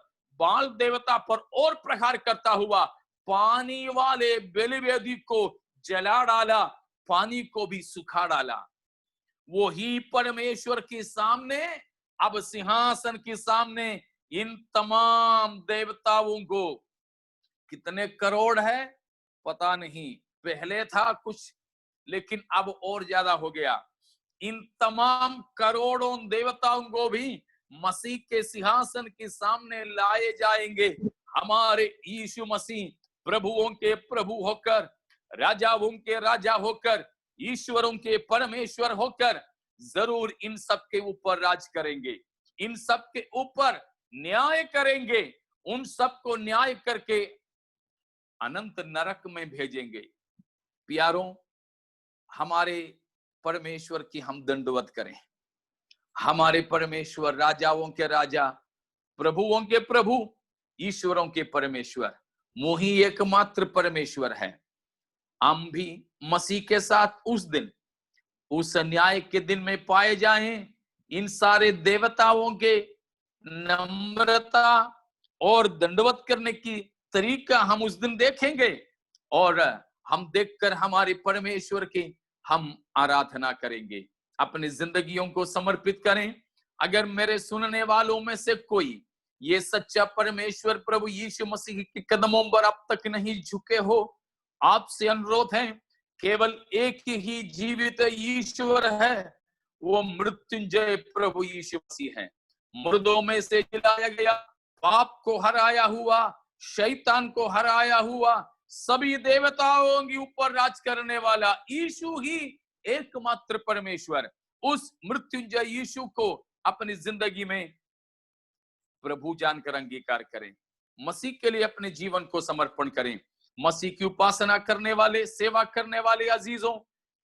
बाल देवता पर और प्रहार करता हुआ पानी वाले बलिवेदी को जला डाला, पानी को भी सुखा डाला। वो ही परमेश्वर के सामने, अब सिंहासन के सामने इन तमाम देवताओं को, कितने करोड़ है पता नहीं, पहले था कुछ लेकिन अब और ज्यादा हो गया। इन तमाम करोड़ों देवताओं को भी मसीह के सिंहासन के सामने लाए जाएंगे। हमारे यीशु मसीह प्रभुओं के प्रभु होकर, राजाओं के राजा होकर, ईश्वरों के परमेश्वर होकर जरूर इन सब के ऊपर राज करेंगे, इन सब के ऊपर न्याय करेंगे, उन सब को न्याय करके अनंत नरक में भेजेंगे। प्यारों, हमारे परमेश्वर की हम दंडवत करें। हमारे परमेश्वर राजाओं के राजा, प्रभुओं के प्रभु, ईश्वरों के परमेश्वर, मोही एकमात्र परमेश्वर है। हम भी मसीह के साथ उस दिन, उस न्याय के दिन में पाए जाएं। इन सारे देवताओं के नम्रता और दंडवत करने की तरीका हम उस दिन देखेंगे और हम देखकर हमारे परमेश्वर की हम आराधना करेंगे, अपनी जिंदगियों को समर्पित करें। अगर मेरे सुनने वालों में से कोई ये सच्चा परमेश्वर प्रभु यीशु मसीह के कदमों पर अब तक नहीं झुके हो, आपसे अनुरोध है, केवल एक ही जीवित ईश्वर है, वो मृत्युंजय प्रभु यीशु मसीह है। मुर्दों में से जिलाया गया, पाप को हराया हुआ, शैतान को हराया हुआ, सभी देवताओं के ऊपर राज करने वाला यीशु ही एकमात्र परमेश्वर, उस मृत्युंजय यीशु को अपनी जिंदगी में प्रभु जानकर अंगीकार करें, मसीह के लिए अपने जीवन को समर्पण करें। मसीह की उपासना करने वाले, सेवा करने वाले अजीजों,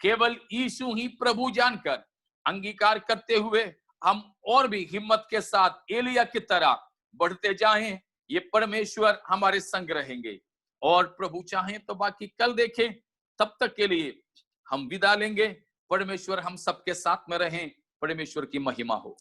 केवल यीशु ही प्रभु जानकर अंगीकार करते हुए हम और भी हिम्मत के साथ एलिया की तरह बढ़ते जाएं। ये परमेश्वर हमारे संग रहेंगे और प्रभु चाहें तो बाकी कल देखें। तब तक के लिए हम विदा लेंगे। परमेश्वर हम सबके साथ में रहें। परमेश्वर की महिमा हो।